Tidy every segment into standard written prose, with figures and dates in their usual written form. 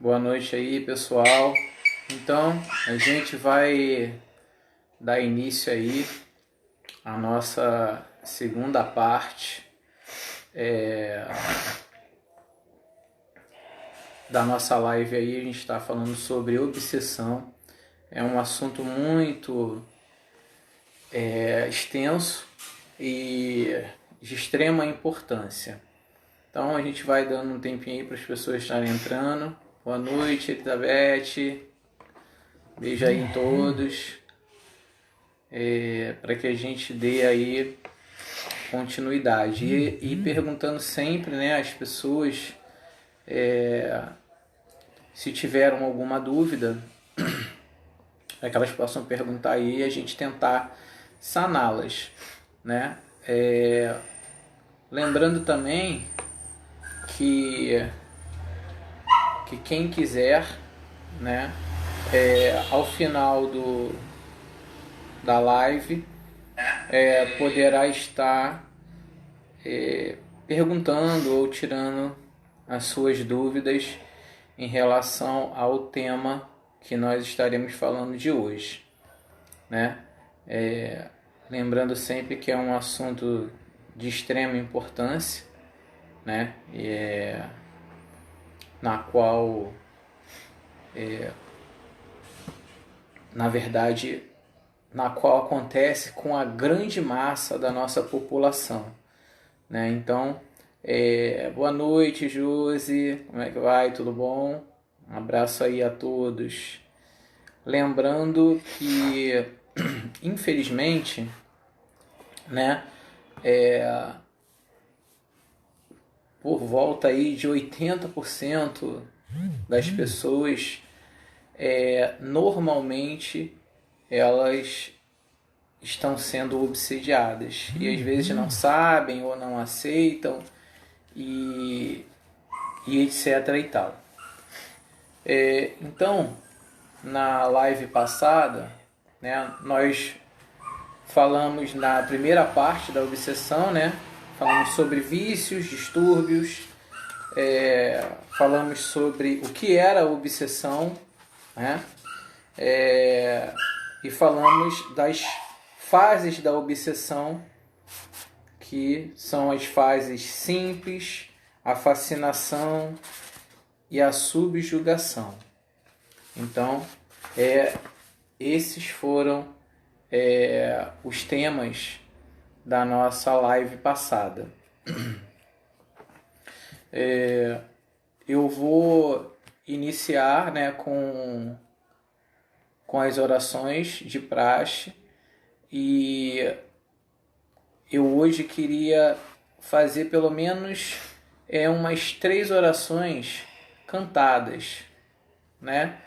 Boa noite aí, pessoal. Então, a gente vai dar início aí à nossa segunda parte da nossa live aí. A gente está falando sobre obsessão. É um assunto muito extenso e de extrema importância. Então, a gente vai dando um tempinho aí para as pessoas estarem entrando. Boa noite, Elizabeth. Beijo aí em todos. Para que a gente dê aí continuidade. E perguntando sempre, né, às pessoas se tiveram alguma dúvida, para que elas possam perguntar aí e a gente tentar saná-las, né? Lembrando também que quem quiser, né, ao final da live poderá estar perguntando ou tirando as suas dúvidas em relação ao tema que nós estaremos falando de hoje, né? Lembrando sempre que é um assunto de extrema importância, né? Na qual, na verdade, acontece com a grande massa da nossa população, né? Então, boa noite, Josi, como é que vai? Tudo bom? Um abraço aí a todos. Lembrando que, infelizmente, né, por volta aí de 80% das pessoas, normalmente, elas estão sendo obsediadas e às vezes não sabem ou não aceitam e etc e tal. Então, na live passada, né, nós falamos na primeira parte da obsessão, né, falamos sobre vícios, distúrbios, falamos sobre o que era a obsessão, né, e falamos das fases da obsessão, que são as fases simples, a fascinação e a subjugação. Então, esses foram os temas da nossa live passada. Eu vou iniciar, né, com as orações de praxe, e eu hoje queria fazer pelo menos umas 3 orações cantadas, né?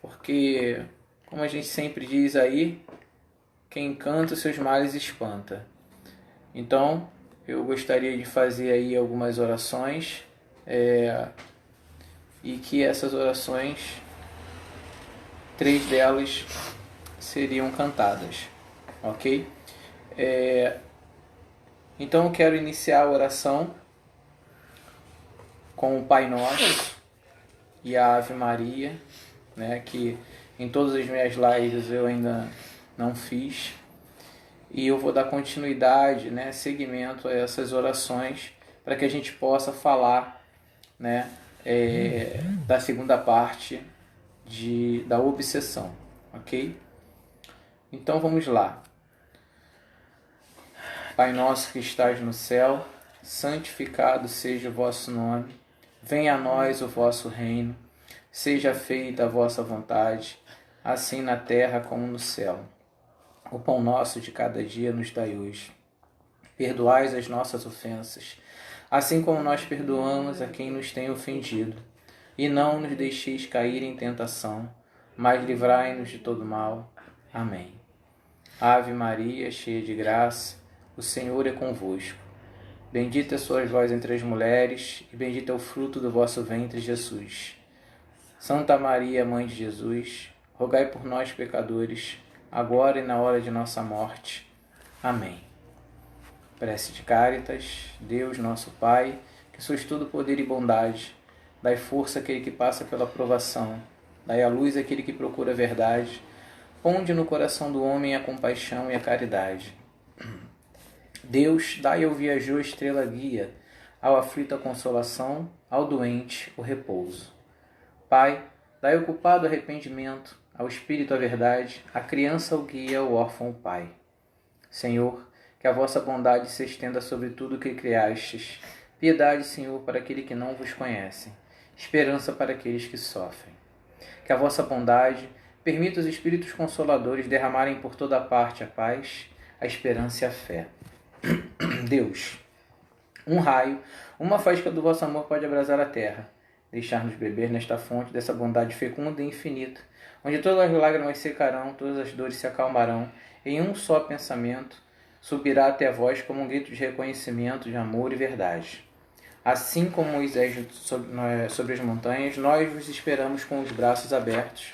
Porque, como a gente sempre diz aí, quem canta os seus males espanta. Então, eu gostaria de fazer aí algumas orações e que essas orações, 3 delas seriam cantadas, ok? Então eu quero iniciar a oração com o Pai Nosso e a Ave Maria, né, que em todas as minhas lives eu ainda não fiz, e eu vou dar continuidade, né, seguimento a essas orações para que a gente possa falar, né, da segunda parte da obsessão, ok? Então vamos lá. Pai nosso que estás no céu, santificado seja o vosso nome, venha a nós o vosso reino, seja feita a vossa vontade, assim na terra como no céu. O pão nosso de cada dia nos dai hoje. Perdoai as nossas ofensas, assim como nós perdoamos a quem nos tem ofendido. E não nos deixeis cair em tentação, mas livrai-nos de todo mal. Amém. Ave Maria, cheia de graça, o Senhor é convosco. Bendita sois vós entre as mulheres, e bendito é o fruto do vosso ventre, Jesus. Santa Maria, Mãe de Jesus, rogai por nós, pecadores, agora e na hora de nossa morte. Amém. Prece de Cáritas. Deus, nosso Pai, que sois todo poder e bondade, Dai força àquele que passa pela provação. Dai a luz àquele que procura a verdade. Ponde no coração do homem a compaixão e a caridade. Deus, dai ao viajor estrela guia, ao aflito a consolação, ao doente o repouso. Pai, dai ao culpado arrependimento, ao espírito a verdade, à criança o guia, ao órfão o pai. Senhor, que a vossa bondade se estenda sobre tudo o que criastes. Piedade, Senhor, para aqueles que não vos conhecem. Esperança para aqueles que sofrem. Que a vossa bondade permita os espíritos consoladores derramarem por toda parte a paz, a esperança e a fé. Deus, um raio, uma faísca do vosso amor pode abrasar a terra, deixar-nos beber nesta fonte dessa bondade fecunda e infinita, onde todas as lágrimas secarão, todas as dores se acalmarão, em um só pensamento, subirá até vós como um grito de reconhecimento, de amor e verdade. Assim como Moisés sobre as montanhas, nós vos esperamos com os braços abertos,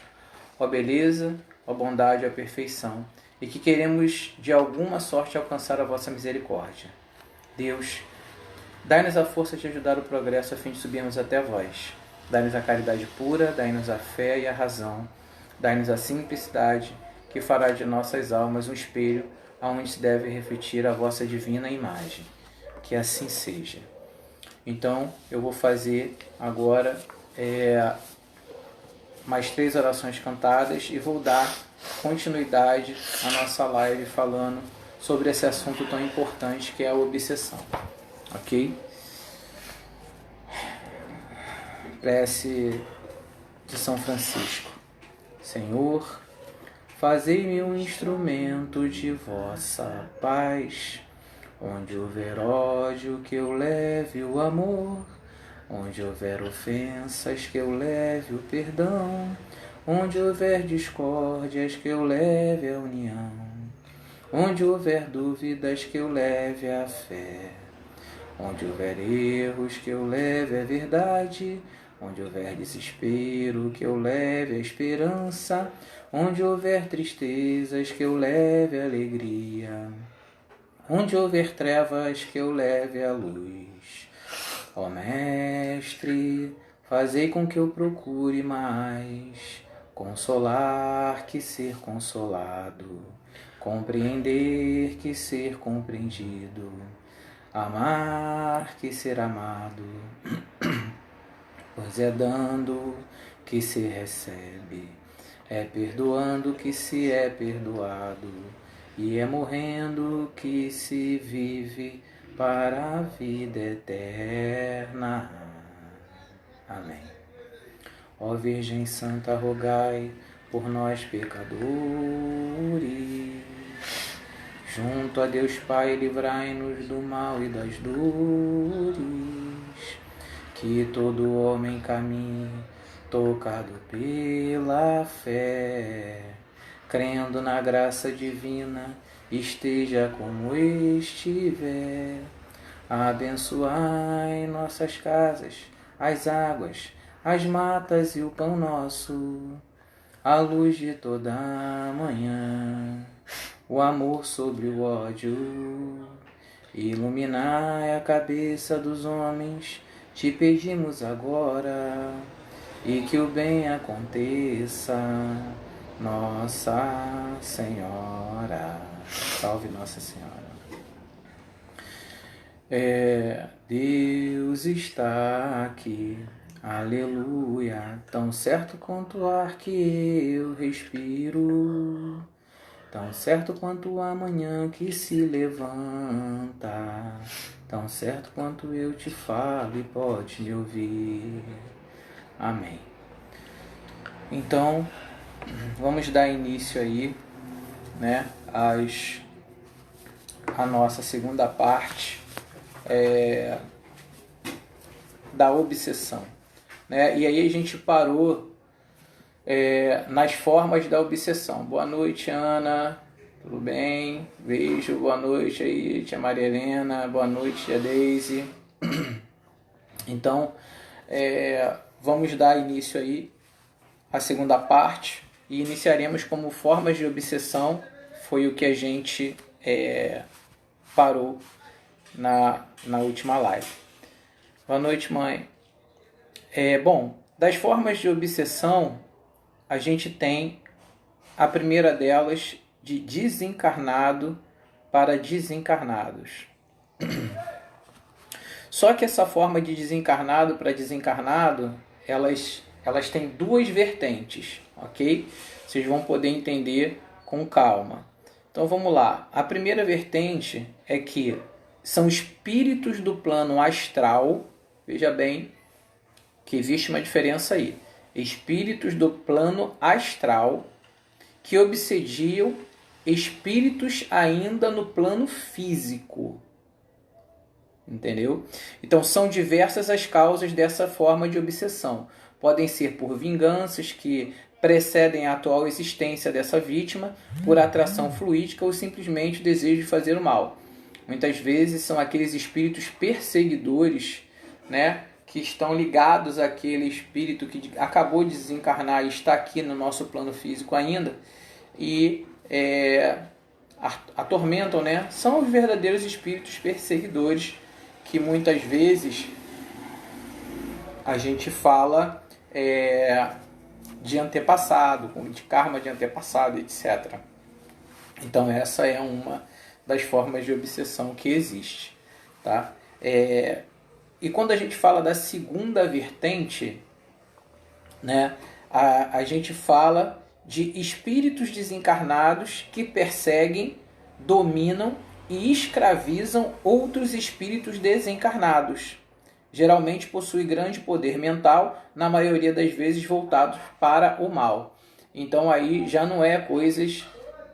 ó beleza, ó bondade, ó perfeição, e que queremos de alguma sorte alcançar a vossa misericórdia. Deus, dai-nos a força de ajudar o progresso a fim de subirmos até vós. Dai-nos a caridade pura, dai-nos a fé e a razão. Dai-nos a simplicidade, que fará de nossas almas um espelho aonde se deve refletir a vossa divina imagem. Que assim seja. Então, eu vou fazer agora mais 3 orações cantadas e vou dar continuidade à nossa live falando sobre esse assunto tão importante que é a obsessão. Ok? Prece de São Francisco. Senhor, fazei-me um instrumento de vossa paz. Onde houver ódio, que eu leve o amor. Onde houver ofensas, que eu leve o perdão. Onde houver discórdias, que eu leve a união. Onde houver dúvidas, que eu leve a fé. Onde houver erros, que eu leve a verdade. Onde houver desespero, que eu leve a esperança. Onde houver tristezas, que eu leve a alegria. Onde houver trevas, que eu leve a luz. Ó Mestre, fazei com que eu procure mais consolar que ser consolado, compreender que ser compreendido, amar que ser amado, pois é dando que se recebe, é perdoando que se é perdoado, e é morrendo que se vive para a vida eterna. Amém. Ó Virgem Santa, rogai por nós pecadores. Junto a Deus Pai, livrai-nos do mal e das dores. Que todo homem caminhe tocado pela fé, crendo na graça divina, esteja como estiver. Abençoai nossas casas, as águas, as matas e o pão nosso, a luz de toda a manhã, o amor sobre o ódio. Iluminai a cabeça dos homens, te pedimos agora, e que o bem aconteça, Nossa Senhora. Salve Nossa Senhora. Deus está aqui, aleluia, tão certo quanto o ar que eu respiro, tão certo quanto o amanhã que se levanta, tão certo quanto eu te falo e pode me ouvir. Amém. Então, vamos dar início aí, né, a nossa segunda parte da obsessão, né? E aí a gente parou nas formas da obsessão. Boa noite, Ana, tudo bem? Beijo, boa noite aí, tia Maria Helena, boa noite, tia Deise. Então, vamos dar início aí à segunda parte e iniciaremos como formas de obsessão. Foi o que a gente parou na última live. Boa noite, mãe. Bom, das formas de obsessão, a gente tem a primeira delas de desencarnado para desencarnados. Só que essa forma de desencarnado para desencarnado, elas têm duas vertentes, ok? Vocês vão poder entender com calma. Então vamos lá. A primeira vertente é que são espíritos do plano astral. Veja bem que existe uma diferença aí. Espíritos do plano astral que obsediam espíritos ainda no plano físico. Entendeu? Então são diversas as causas dessa forma de obsessão. Podem ser por vinganças que precedem a atual existência dessa vítima, por atração fluídica ou simplesmente o desejo de fazer o mal. Muitas vezes são aqueles espíritos perseguidores, né, que estão ligados àquele espírito que acabou de desencarnar e está aqui no nosso plano físico ainda e atormentam, né? São os verdadeiros espíritos perseguidores que muitas vezes a gente fala de antepassado, de karma de antepassado, etc. Então essa é uma das formas de obsessão que existe, tá? E quando a gente fala da segunda vertente, né, a gente fala de espíritos desencarnados que perseguem, dominam e escravizam outros espíritos desencarnados. Geralmente possui grande poder mental, na maioria das vezes voltados para o mal. Então aí já não é coisas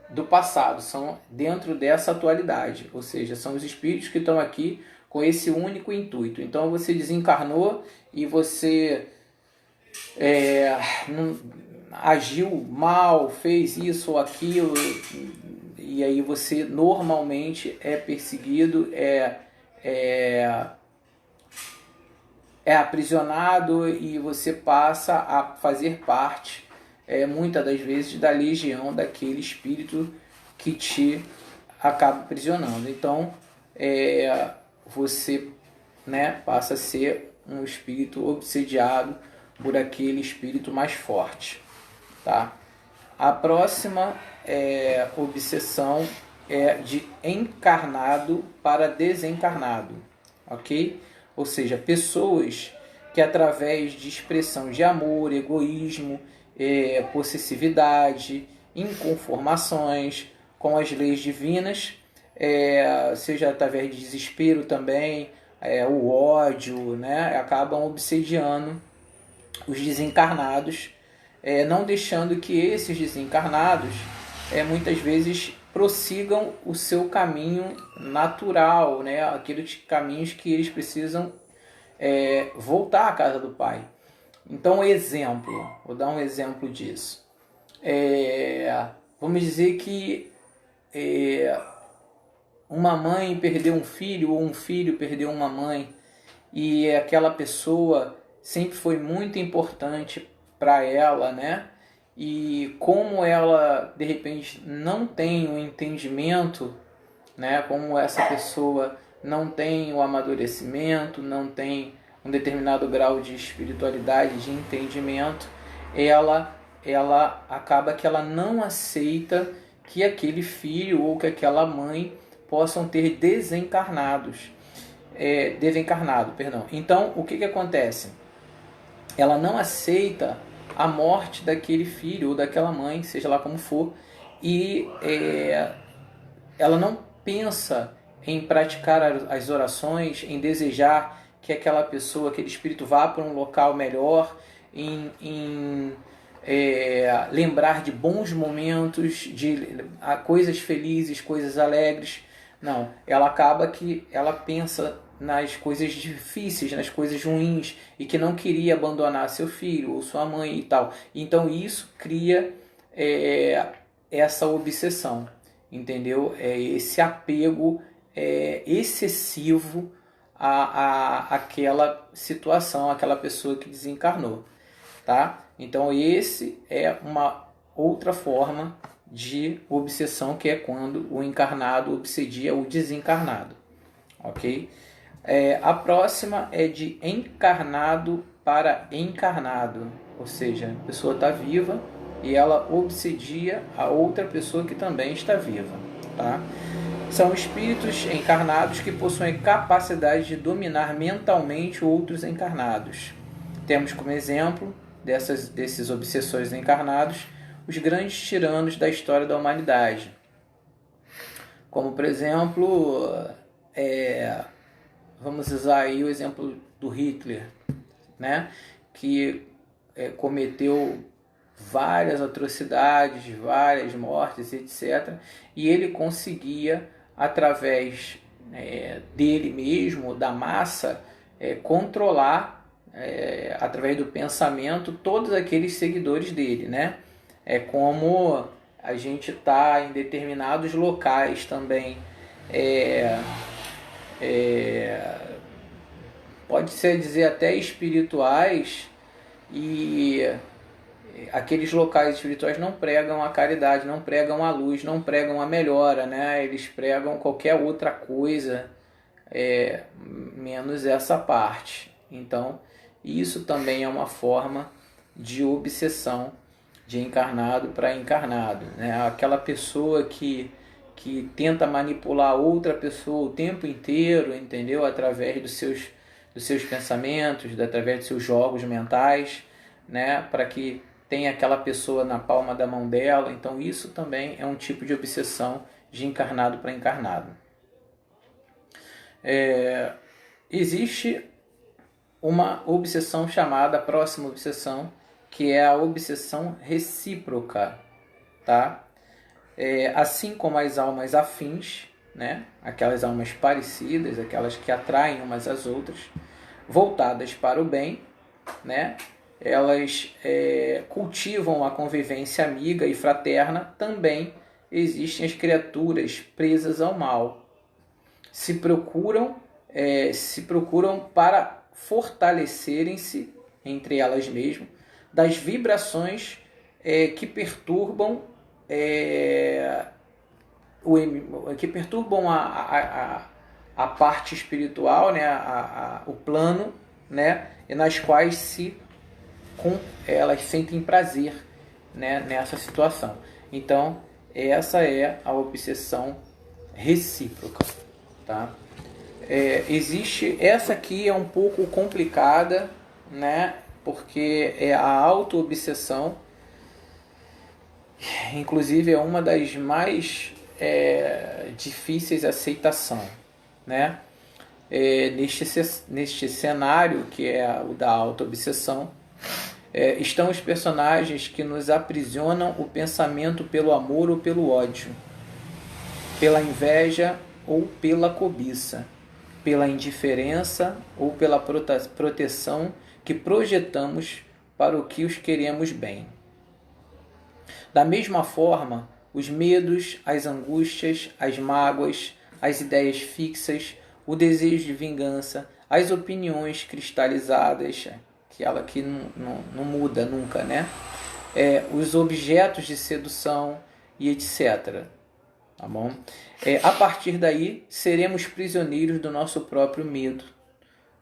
do passado, são dentro dessa atualidade, ou seja, são os espíritos que estão aqui com esse único intuito. Então você desencarnou e você agiu mal, fez isso ou aquilo, e aí você normalmente é perseguido, é aprisionado e você passa a fazer parte, muitas das vezes, da legião daquele espírito que te acaba aprisionando. Então, você, né, passa a ser um espírito obsediado por aquele espírito mais forte, tá? A próxima obsessão é de encarnado para desencarnado, ok? Ou seja, pessoas que através de expressão de amor, egoísmo, possessividade, inconformações com as leis divinas, seja através de desespero também, o ódio, né, acabam obsediando os desencarnados, não deixando que esses desencarnados muitas vezes prossigam o seu caminho natural, né, aqueles caminhos que eles precisam voltar à casa do Pai. Então, vou dar um exemplo disso. Vamos dizer que uma mãe perdeu um filho ou um filho perdeu uma mãe e aquela pessoa sempre foi muito importante para ela, né? E como ela de repente não tem o entendimento, né? Como essa pessoa não tem o amadurecimento, não tem um determinado grau de espiritualidade, de entendimento, ela acaba que ela não aceita que aquele filho ou que aquela mãe possam ter desencarnado. Então, o que acontece? Ela não aceita a morte daquele filho ou daquela mãe, seja lá como for, e ela não pensa em praticar as orações, em desejar que aquela pessoa, aquele espírito vá para um local melhor, em lembrar de bons momentos, de coisas felizes, coisas alegres. Não, ela acaba que ela pensa nas coisas difíceis, nas coisas ruins, e que não queria abandonar seu filho ou sua mãe e tal. Então isso cria essa obsessão, entendeu? Esse apego excessivo àquela situação, àquela pessoa que desencarnou, tá? Então esse é uma outra forma de obsessão, que é quando o encarnado obsedia o desencarnado, ok? A próxima é de encarnado para encarnado, ou seja, a pessoa está viva e ela obsedia a outra pessoa que também está viva, tá? São espíritos encarnados que possuem capacidade de dominar mentalmente outros encarnados. Temos como exemplo desses obsessores encarnados os grandes tiranos da história da humanidade. Como, por exemplo, vamos usar aí o exemplo do Hitler, né? Que cometeu várias atrocidades, várias mortes, etc. E ele conseguia, através dele mesmo, da massa, controlar, através do pensamento, todos aqueles seguidores dele, né? É como a gente está em determinados locais também, pode-se dizer até espirituais, e aqueles locais espirituais não pregam a caridade, não pregam a luz, não pregam a melhora, né? Eles pregam qualquer outra coisa, menos essa parte. Então, isso também é uma forma de obsessão de encarnado para encarnado, né? Aquela pessoa que tenta manipular outra pessoa o tempo inteiro, entendeu? Através dos seus pensamentos, através dos seus jogos mentais, né? Para que tenha aquela pessoa na palma da mão dela. Então isso também é um tipo de obsessão de encarnado para encarnado. Existe uma obsessão chamada, próxima obsessão, que é a obsessão recíproca, tá? Assim como as almas afins, né? Aquelas almas parecidas, aquelas que atraem umas às outras, voltadas para o bem, né? Elas cultivam a convivência amiga e fraterna. Também existem as criaturas presas ao mal. Se procuram para fortalecerem-se entre elas mesmas das vibrações que perturbam a parte espiritual, né? O plano, né? E nas quais elas sentem prazer, né? Nessa situação. Então, essa é a obsessão recíproca, tá? Existe, essa aqui é um pouco complicada, né? Porque é a auto-obsessão, inclusive é uma das mais difíceis de aceitação, né? Neste cenário, que é o da auto-obsessão, estão os personagens que nos aprisionam o pensamento pelo amor ou pelo ódio, pela inveja ou pela cobiça, pela indiferença ou pela proteção que projetamos para o que os queremos bem. Da mesma forma, os medos, as angústias, as mágoas, as ideias fixas, o desejo de vingança, as opiniões cristalizadas, aquela que não muda nunca, né? Os objetos de sedução e etc. Tá bom? A partir daí, seremos prisioneiros do nosso próprio medo,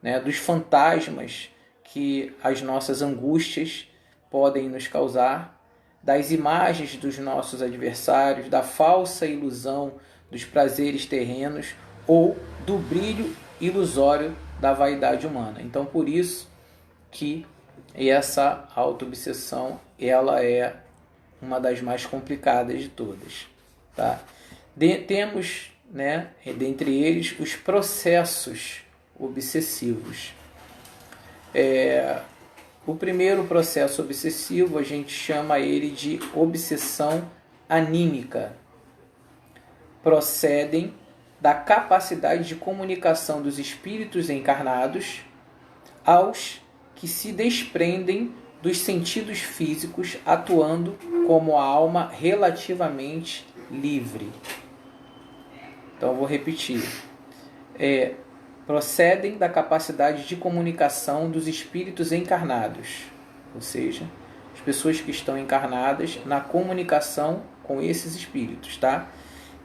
né? Dos fantasmas que as nossas angústias podem nos causar, das imagens dos nossos adversários, da falsa ilusão dos prazeres terrenos ou do brilho ilusório da vaidade humana. Então, por isso que essa auto-obsessão, ela é uma das mais complicadas de todas, tá? Temos, né, dentre eles, os processos obsessivos. O primeiro processo obsessivo, a gente chama ele de obsessão anímica. Procedem da capacidade de comunicação dos espíritos encarnados aos que se desprendem dos sentidos físicos, atuando como a alma relativamente livre. Então eu vou repetir. Procedem da capacidade de comunicação dos espíritos encarnados, ou seja, as pessoas que estão encarnadas na comunicação com esses espíritos, tá?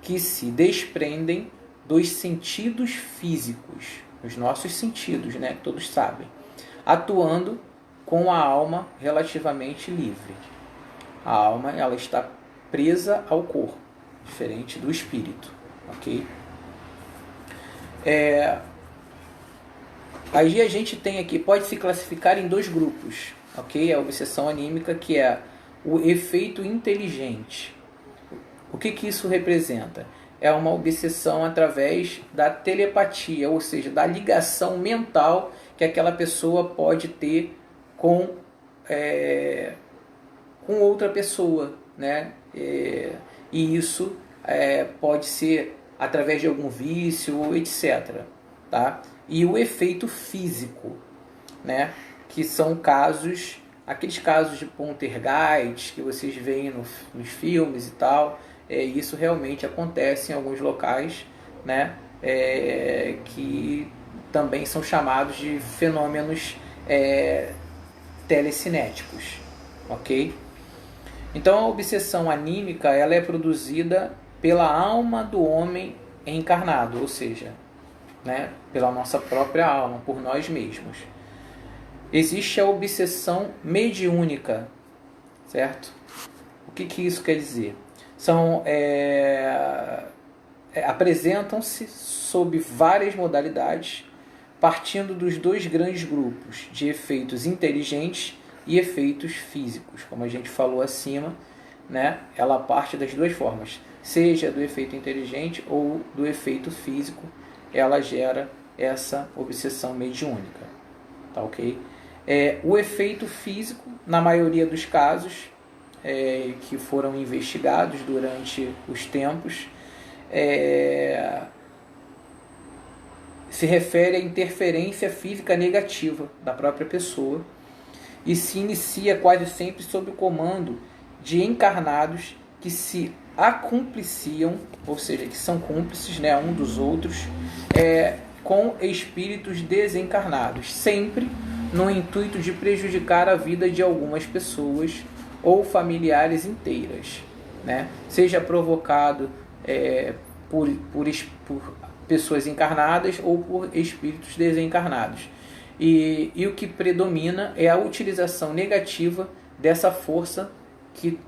Que se desprendem dos sentidos físicos, os nossos sentidos, né? Todos sabem, atuando com a alma relativamente livre. A alma, ela está presa ao corpo, diferente do espírito, ok? Aí a gente tem aqui, pode se classificar em 2 grupos, ok? A obsessão anímica, que é o efeito inteligente. O que isso representa? É uma obsessão através da telepatia, ou seja, da ligação mental que aquela pessoa pode ter com outra pessoa, né? E isso pode ser através de algum vício, etc. Tá? E o efeito físico, né? Que são casos, aqueles casos de poltergeist que vocês veem nos filmes e tal. Isso realmente acontece em alguns locais, né? Que também são chamados de fenômenos telecinéticos, ok? Então a obsessão anímica, ela é produzida pela alma do homem encarnado, ou seja, né, pela nossa própria alma, por nós mesmos. Existe a obsessão mediúnica, certo? O que isso quer dizer? Apresentam-se sob várias modalidades, partindo dos 2 grandes grupos de efeitos inteligentes e efeitos físicos. Como a gente falou acima, né? Ela parte das 2 formas, seja do efeito inteligente ou do efeito físico, ela gera essa obsessão mediúnica, tá ok? O efeito físico, na maioria dos casos que foram investigados durante os tempos, se refere à interferência física negativa da própria pessoa e se inicia quase sempre sob o comando de encarnados que se acumpliciam, ou seja, que são cúmplices, né, um dos outros, com espíritos desencarnados, sempre no intuito de prejudicar a vida de algumas pessoas ou familiares inteiras, né? Seja provocado por pessoas encarnadas ou por espíritos desencarnados. E o que predomina é a utilização negativa dessa força que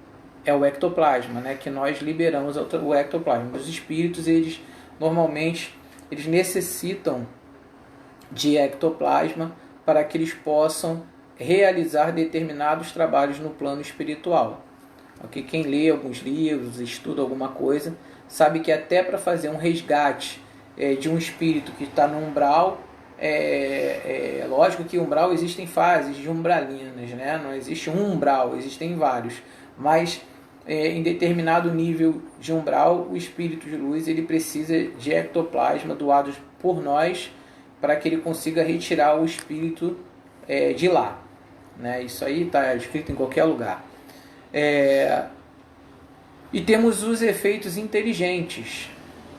é o ectoplasma, né? Que nós liberamos o ectoplasma. Os espíritos, eles normalmente necessitam de ectoplasma para que eles possam realizar determinados trabalhos no plano espiritual. Okay? Quem lê alguns livros, estuda alguma coisa, sabe que até para fazer um resgate de um espírito que está no umbral, lógico que umbral existem fases de umbralinas, né? Não existe um umbral, existem vários, mas em determinado nível de umbral, o espírito de luz ele precisa de ectoplasma doado por nós para que ele consiga retirar o espírito de lá, né? Isso aí está escrito em qualquer lugar. E temos os efeitos inteligentes,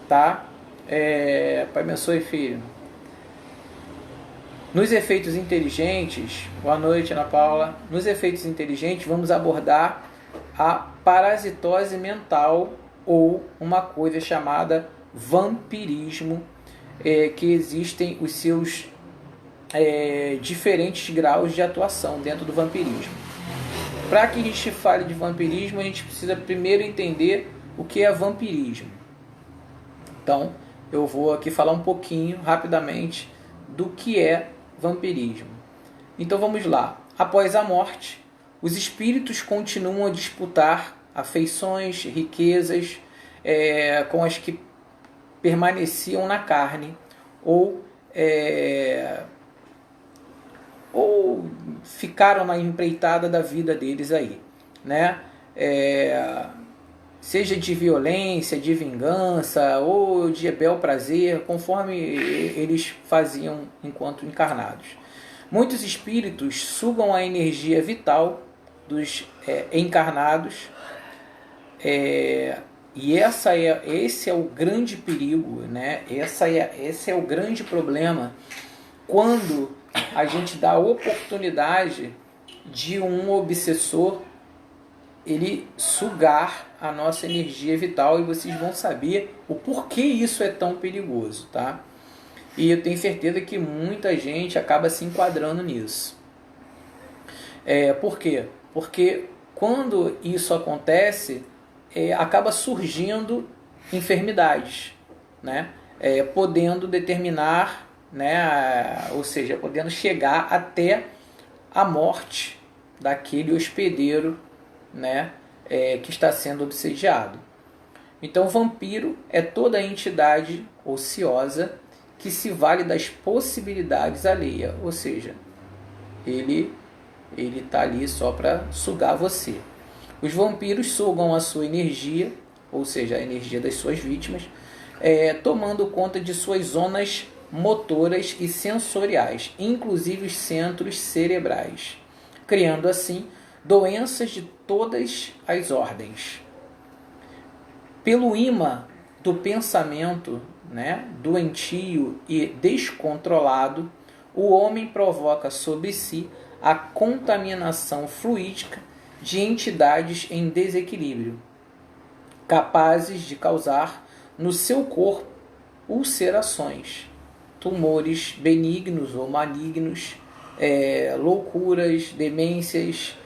tá? Pai abençoe, filho. Nos efeitos inteligentes, boa noite, Ana Paula. Nos efeitos inteligentes, vamos abordar a parasitose mental ou uma coisa chamada vampirismo, que existem os seus diferentes graus de atuação dentro do vampirismo. Para que a gente fale de vampirismo, a gente precisa primeiro entender o que é vampirismo. Então, eu vou aqui falar um pouquinho, rapidamente, do que é vampirismo. Então vamos lá. Após a morte, os espíritos continuam a disputar afeições, riquezas com as que permaneciam na carne ou ficaram na empreitada da vida deles aí, né? Seja de violência, de vingança ou de bel prazer, conforme eles faziam enquanto encarnados. Muitos espíritos sugam a energia vital dos encarnados, e esse é o grande perigo, né? Esse é o grande problema quando a gente dá a oportunidade de um obsessor ele sugar a nossa energia vital, e vocês vão saber o porquê isso é tão perigoso, tá? E eu tenho certeza que muita gente acaba se enquadrando nisso. Por quê? Porque quando isso acontece, acaba surgindo enfermidades, né? Podendo determinar, né? Ou seja, podendo chegar até a morte daquele hospedeiro, né? Que está sendo obsediado. Então, o vampiro é toda entidade ociosa que se vale das possibilidades alheias, ou seja, ele está ali só para sugar você. Os vampiros sugam a sua energia, ou seja, a energia das suas vítimas, tomando conta de suas zonas motoras e sensoriais, inclusive os centros cerebrais, criando assim doenças de todas as ordens. Pelo imã do pensamento, né, doentio e descontrolado, o homem provoca sobre si a contaminação fluídica de entidades em desequilíbrio, capazes de causar no seu corpo ulcerações, tumores benignos ou malignos, loucuras, demências,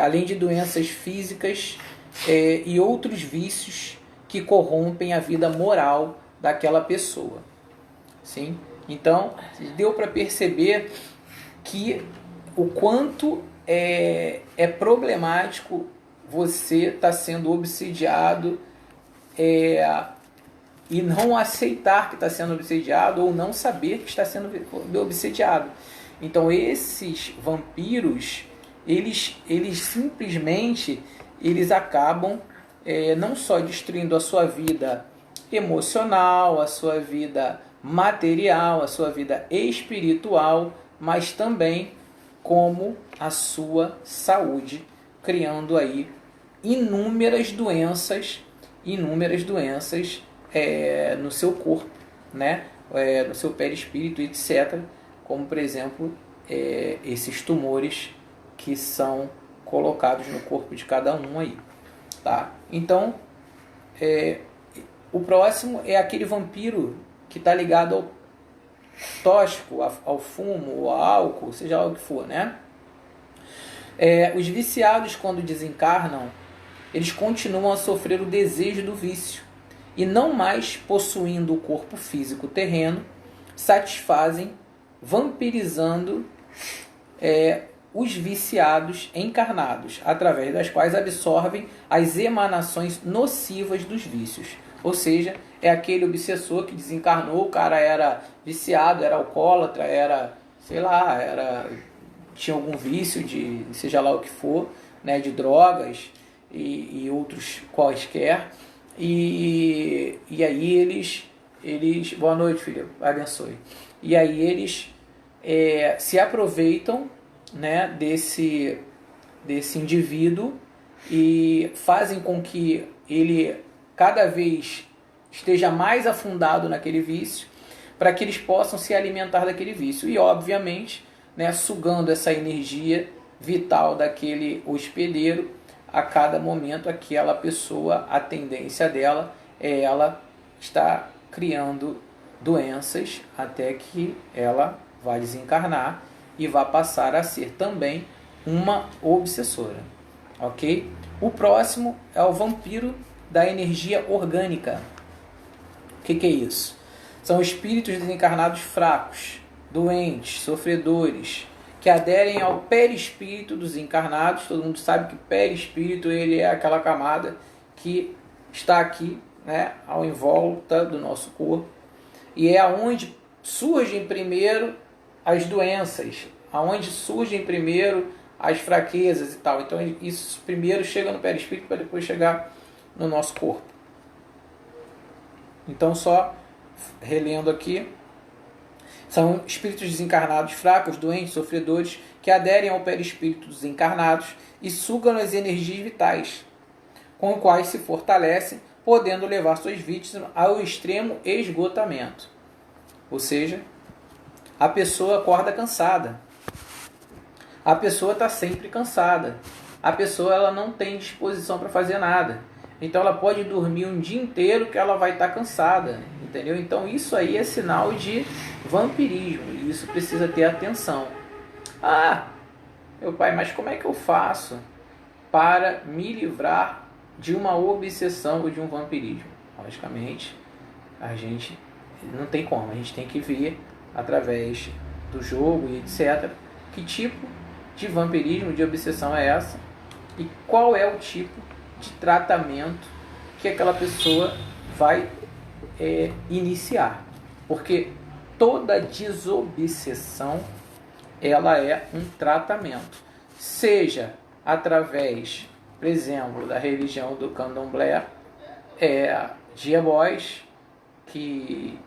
além de doenças físicas e outros vícios que corrompem a vida moral daquela pessoa. Sim? Então, deu para perceber que o quanto é problemático você estar sendo obsidiado e não aceitar que está sendo obsidiado ou não saber que está sendo obsidiado. Então, esses vampiros, eles simplesmente acabam não só destruindo a sua vida emocional, a sua vida material, a sua vida espiritual, mas também como a sua saúde, criando aí inúmeras doenças no seu corpo, né? No seu perispírito, etc. Como, por exemplo, esses tumores que são colocados no corpo de cada um aí. Tá? Então, o próximo é aquele vampiro que está ligado ao tóxico, ao fumo, ao álcool, seja lá o que for, né? Os viciados, quando desencarnam, eles continuam a sofrer o desejo do vício e não mais possuindo o corpo físico terreno, satisfazem vampirizando os viciados encarnados, através das quais absorvem as emanações nocivas dos vícios. Ou seja, é aquele obsessor que desencarnou, o cara era viciado, era alcoólatra, tinha algum vício de seja lá o que for, né, de drogas e outros quaisquer. E aí eles... Boa noite, filho. Abençoe. E aí eles se aproveitam, né, desse indivíduo e fazem com que ele cada vez esteja mais afundado naquele vício, para que eles possam se alimentar daquele vício. E, obviamente, né, sugando essa energia vital daquele hospedeiro, a cada momento aquela pessoa, a tendência dela é ela estar criando doenças até que ela vai desencarnar e vai passar a ser também uma obsessora. Ok? O próximo é o vampiro da energia orgânica. O que é isso? São espíritos desencarnados fracos, doentes, sofredores, que aderem ao perispírito dos encarnados. Todo mundo sabe que perispírito ele é aquela camada que está aqui, né, em volta do nosso corpo, e é aonde surgem primeiro as doenças, aonde surgem primeiro as fraquezas e tal. Então isso primeiro chega no perispírito para depois chegar no nosso corpo. Então, só relendo aqui, são espíritos desencarnados fracos, doentes, sofredores, que aderem ao perispírito dos encarnados e sugam as energias vitais, com as quais se fortalecem, podendo levar suas vítimas ao extremo esgotamento. Ou seja, a pessoa acorda cansada. A pessoa está sempre cansada. A pessoa ela não tem disposição para fazer nada. Então ela pode dormir um dia inteiro que ela vai estar cansada. Entendeu? Então isso aí é sinal de vampirismo. E isso precisa ter atenção. Ah, Meu pai, mas como é que eu faço para me livrar de uma obsessão ou de um vampirismo? Logicamente, a gente não tem como, a gente tem que ver através do jogo e etc. Que tipo de vampirismo, de obsessão é essa e qual é o tipo de tratamento que aquela pessoa vai iniciar. Porque toda desobsessão ela é um tratamento, seja através, por exemplo, da religião do candomblé, de ebós, que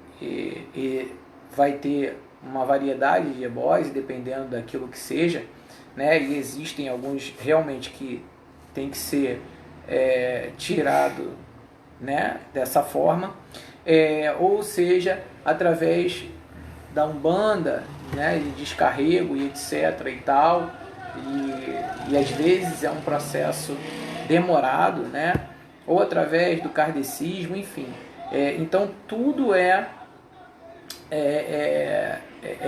vai ter uma variedade de ebós, dependendo daquilo que seja, né? E existem alguns realmente que tem que ser tirado, né, dessa forma, ou seja, através da Umbanda, né, de descarrego e etc e tal, e às vezes é um processo demorado, né, ou através do kardecismo, enfim. Então tudo é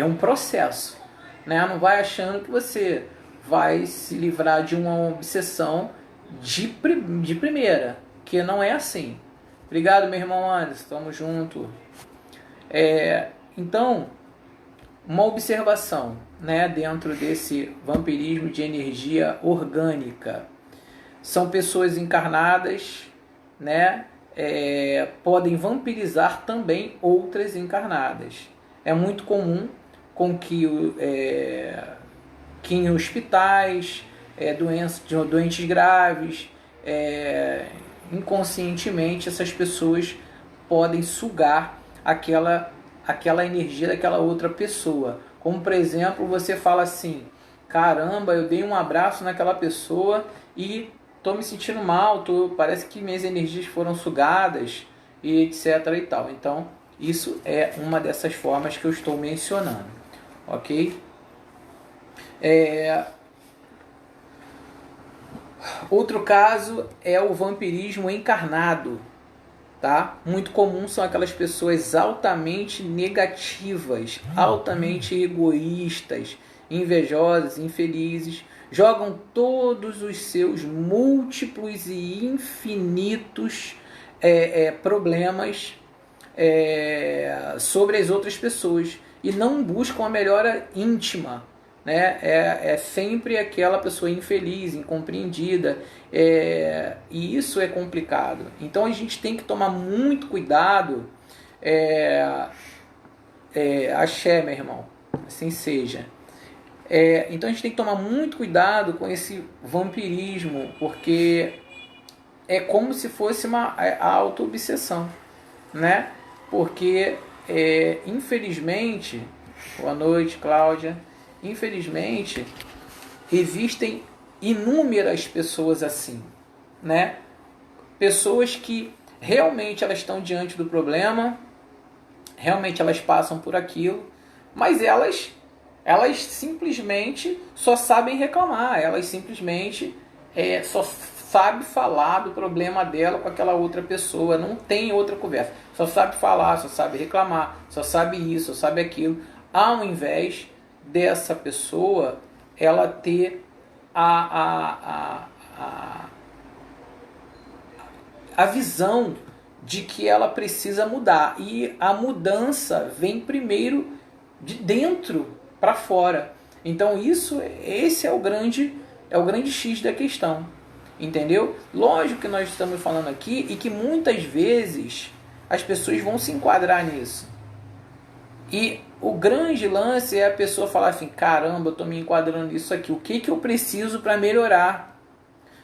um processo, né? Não vai achando que você vai se livrar de uma obsessão de primeira, que não é assim. Obrigado, meu irmão Anderson, tamo junto. Então, uma observação, né, dentro desse vampirismo de energia orgânica. São pessoas encarnadas, né, podem vampirizar também outras encarnadas. É muito comum com que em hospitais, doentes graves, inconscientemente essas pessoas podem sugar aquela energia daquela outra pessoa. Como, por exemplo, você fala assim: caramba, eu dei um abraço naquela pessoa e estou me sentindo mal, parece que minhas energias foram sugadas e etc e tal. Então, isso é uma dessas formas que eu estou mencionando, ok? Outro caso é o vampirismo encarnado, tá? Muito comum são aquelas pessoas altamente negativas, altamente egoístas, invejosas, infelizes, jogam todos os seus múltiplos e infinitos problemas sobre as outras pessoas e não buscam a melhora íntima, né? É sempre aquela pessoa infeliz, incompreendida, e isso é complicado. Então a gente tem que tomar muito cuidado. Axé, meu irmão, assim seja. Então a gente tem que tomar muito cuidado com esse vampirismo, porque é como se fosse uma auto-obsessão, né? Porque, infelizmente, boa noite, Cláudia, infelizmente, existem inúmeras pessoas assim, né? Pessoas que realmente elas estão diante do problema, realmente elas passam por aquilo, mas elas simplesmente só sabem reclamar, elas simplesmente só sabem falar do problema dela com aquela outra pessoa, não tem outra conversa, só sabe falar, só sabe reclamar, só sabe isso, só sabe aquilo, ao invés dessa pessoa ela ter a visão de que ela precisa mudar, e a mudança vem primeiro de dentro para fora. Então esse é o grande X da questão, entendeu? Lógico que nós estamos falando aqui e que muitas vezes as pessoas vão se enquadrar nisso. E o grande lance é a pessoa falar assim: caramba, eu estou me enquadrando nisso aqui, o que eu preciso para melhorar?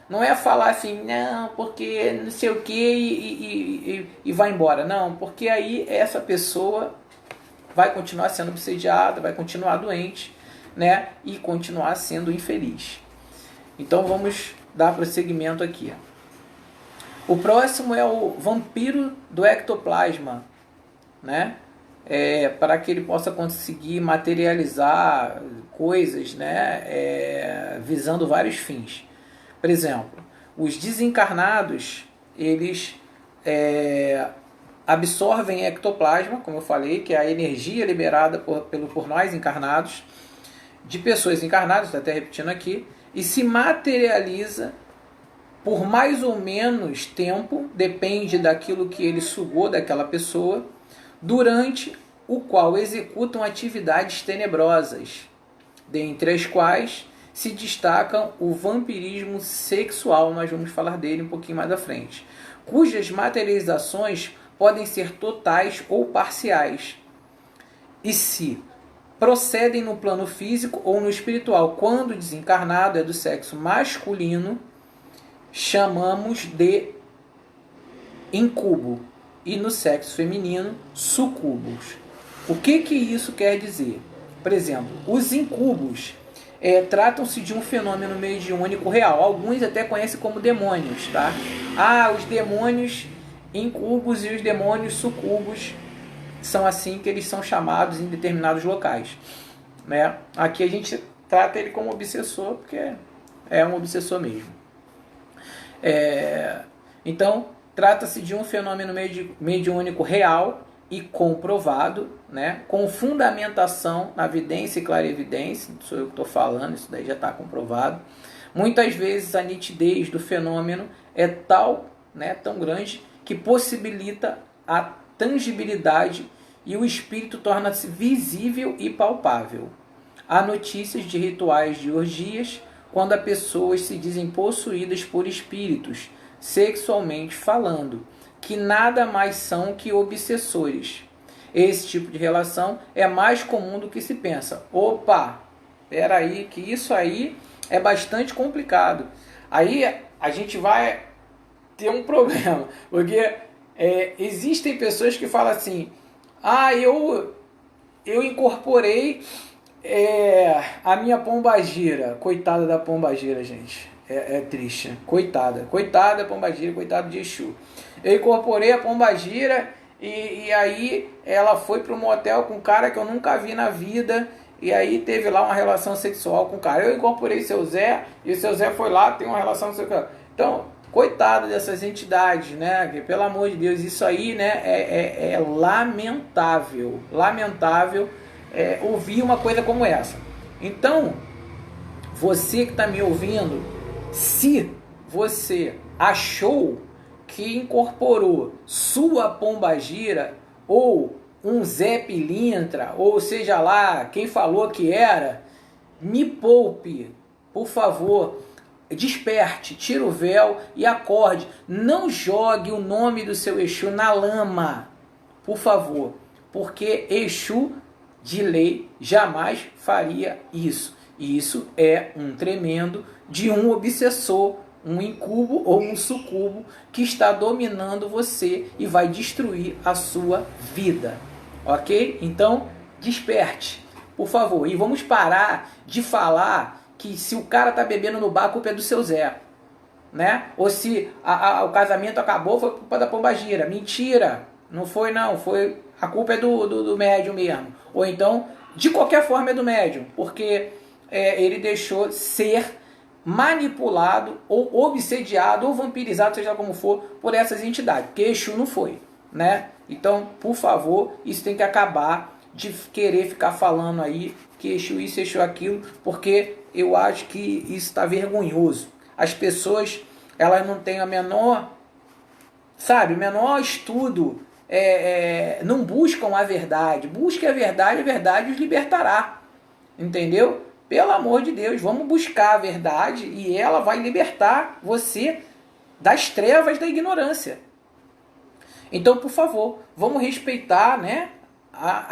Não é falar assim, não, porque não sei o que e vai embora. Não, porque aí essa pessoa vai continuar sendo obsediada, vai continuar doente, né? E continuar sendo infeliz. Então vamos dar prosseguimento aqui. O próximo é o vampiro do ectoplasma, né? Para que ele possa conseguir materializar coisas, né? Visando vários fins. Por exemplo, os desencarnados, eles absorvem ectoplasma, como eu falei, que é a energia liberada por nós encarnados, de pessoas encarnadas, estou até repetindo aqui, e se materializa por mais ou menos tempo, depende daquilo que ele sugou daquela pessoa, durante o qual executam atividades tenebrosas, dentre as quais se destacam o vampirismo sexual, nós vamos falar dele um pouquinho mais à frente, cujas materializações podem ser totais ou parciais, e se procedem no plano físico ou no espiritual. Quando desencarnado é do sexo masculino, chamamos de incubo, e no sexo feminino, sucubos. O que isso quer dizer? Por exemplo, os incubos tratam-se de um fenômeno mediúnico real. Alguns até conhecem como demônios, tá? Os demônios incubos e os demônios sucubos são assim que eles são chamados em determinados locais, né? Aqui a gente trata ele como obsessor, porque é um obsessor mesmo. Então, trata-se de um fenômeno mediúnico real e comprovado, né? Com fundamentação na evidência e clarevidência. Não sou eu que estou falando, isso daí já está comprovado. Muitas vezes a nitidez do fenômeno é tal, né, tão grande, que possibilita a tangibilidade e o espírito torna-se visível e palpável. Há notícias de rituais de orgias quando as pessoas se dizem possuídas por espíritos, sexualmente falando, que nada mais são que obsessores. Esse tipo de relação é mais comum do que se pensa. Opa, peraí, que isso aí é bastante complicado. Aí a gente vai ter um problema, porque existem pessoas que falam assim, eu incorporei a minha pombagira. Coitada da pombagira, gente. É triste. Coitada da pombagira, coitado de Exu. Eu incorporei a pombagira e aí ela foi para um motel com um cara que eu nunca vi na vida. E aí teve lá uma relação sexual com o cara. Eu incorporei seu Zé e o seu Zé foi lá, tem uma relação sexual. Então, coitado dessas entidades, né? Que, pelo amor de Deus, isso aí, né, é lamentável. Lamentável ouvir uma coisa como essa. Então, você que está me ouvindo, se você achou que incorporou sua pombagira ou um Zé Pilintra, ou seja lá, quem falou que era, me poupe, por favor, desperte, tira o véu e acorde. Não jogue o nome do seu Exu na lama, por favor, porque Exu, de lei, jamais faria isso. E isso é um tremendo de um obsessor, um incubo ou um sucubo que está dominando você e vai destruir a sua vida. Ok? Então, desperte, por favor. E vamos parar de falar que se o cara tá bebendo no bar, a culpa é do seu Zé, né? Ou se o casamento acabou, foi culpa da pombagira. Mentira! Não foi não, a culpa é do médium mesmo. Ou então, de qualquer forma é do médium, porque ele deixou ser manipulado, ou obsediado, ou vampirizado, seja como for, por essas entidades, porque Exu não foi, né? Então, por favor, isso tem que acabar de querer ficar falando aí que Exu isso, Exu aquilo, porque eu acho que isso está vergonhoso. As pessoas, elas não têm o menor estudo, não buscam a verdade. Busque a verdade os libertará. Entendeu? Pelo amor de Deus, vamos buscar a verdade e ela vai libertar você das trevas da ignorância. Então, por favor, vamos respeitar, né,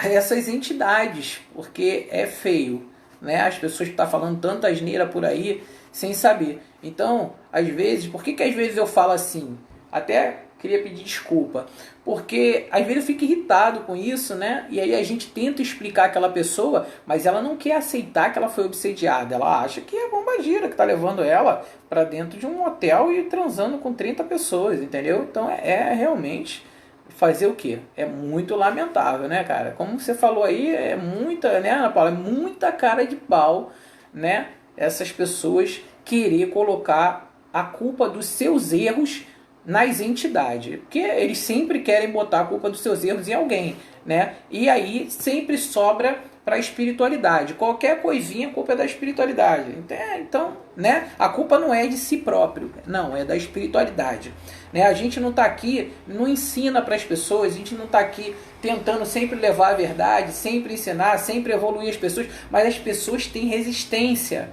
essas entidades, porque é feio, né? As pessoas estão falando tanta asneira por aí sem saber. Então, às vezes, por que às vezes eu falo assim? Até queria pedir desculpa, porque às vezes eu fico irritado com isso, né? E aí a gente tenta explicar aquela pessoa, mas ela não quer aceitar que ela foi obsediada. Ela acha que é a pombagira que está levando ela para dentro de um hotel e transando com 30 pessoas, entendeu? Então realmente fazer o quê? É muito lamentável, né, cara? Como você falou aí, é muita, né, Ana Paula? É muita cara de pau, né? Essas pessoas querer colocar a culpa dos seus erros nas entidades, porque eles sempre querem botar a culpa dos seus erros em alguém, né? E aí sempre sobra para a espiritualidade. Qualquer coisinha, a culpa é da espiritualidade. Então, né? A culpa não é de si próprio, não, é da espiritualidade. Né? A gente não está aqui, não ensina para as pessoas, a gente não está aqui tentando sempre levar a verdade, sempre ensinar, sempre evoluir as pessoas, mas as pessoas têm resistência.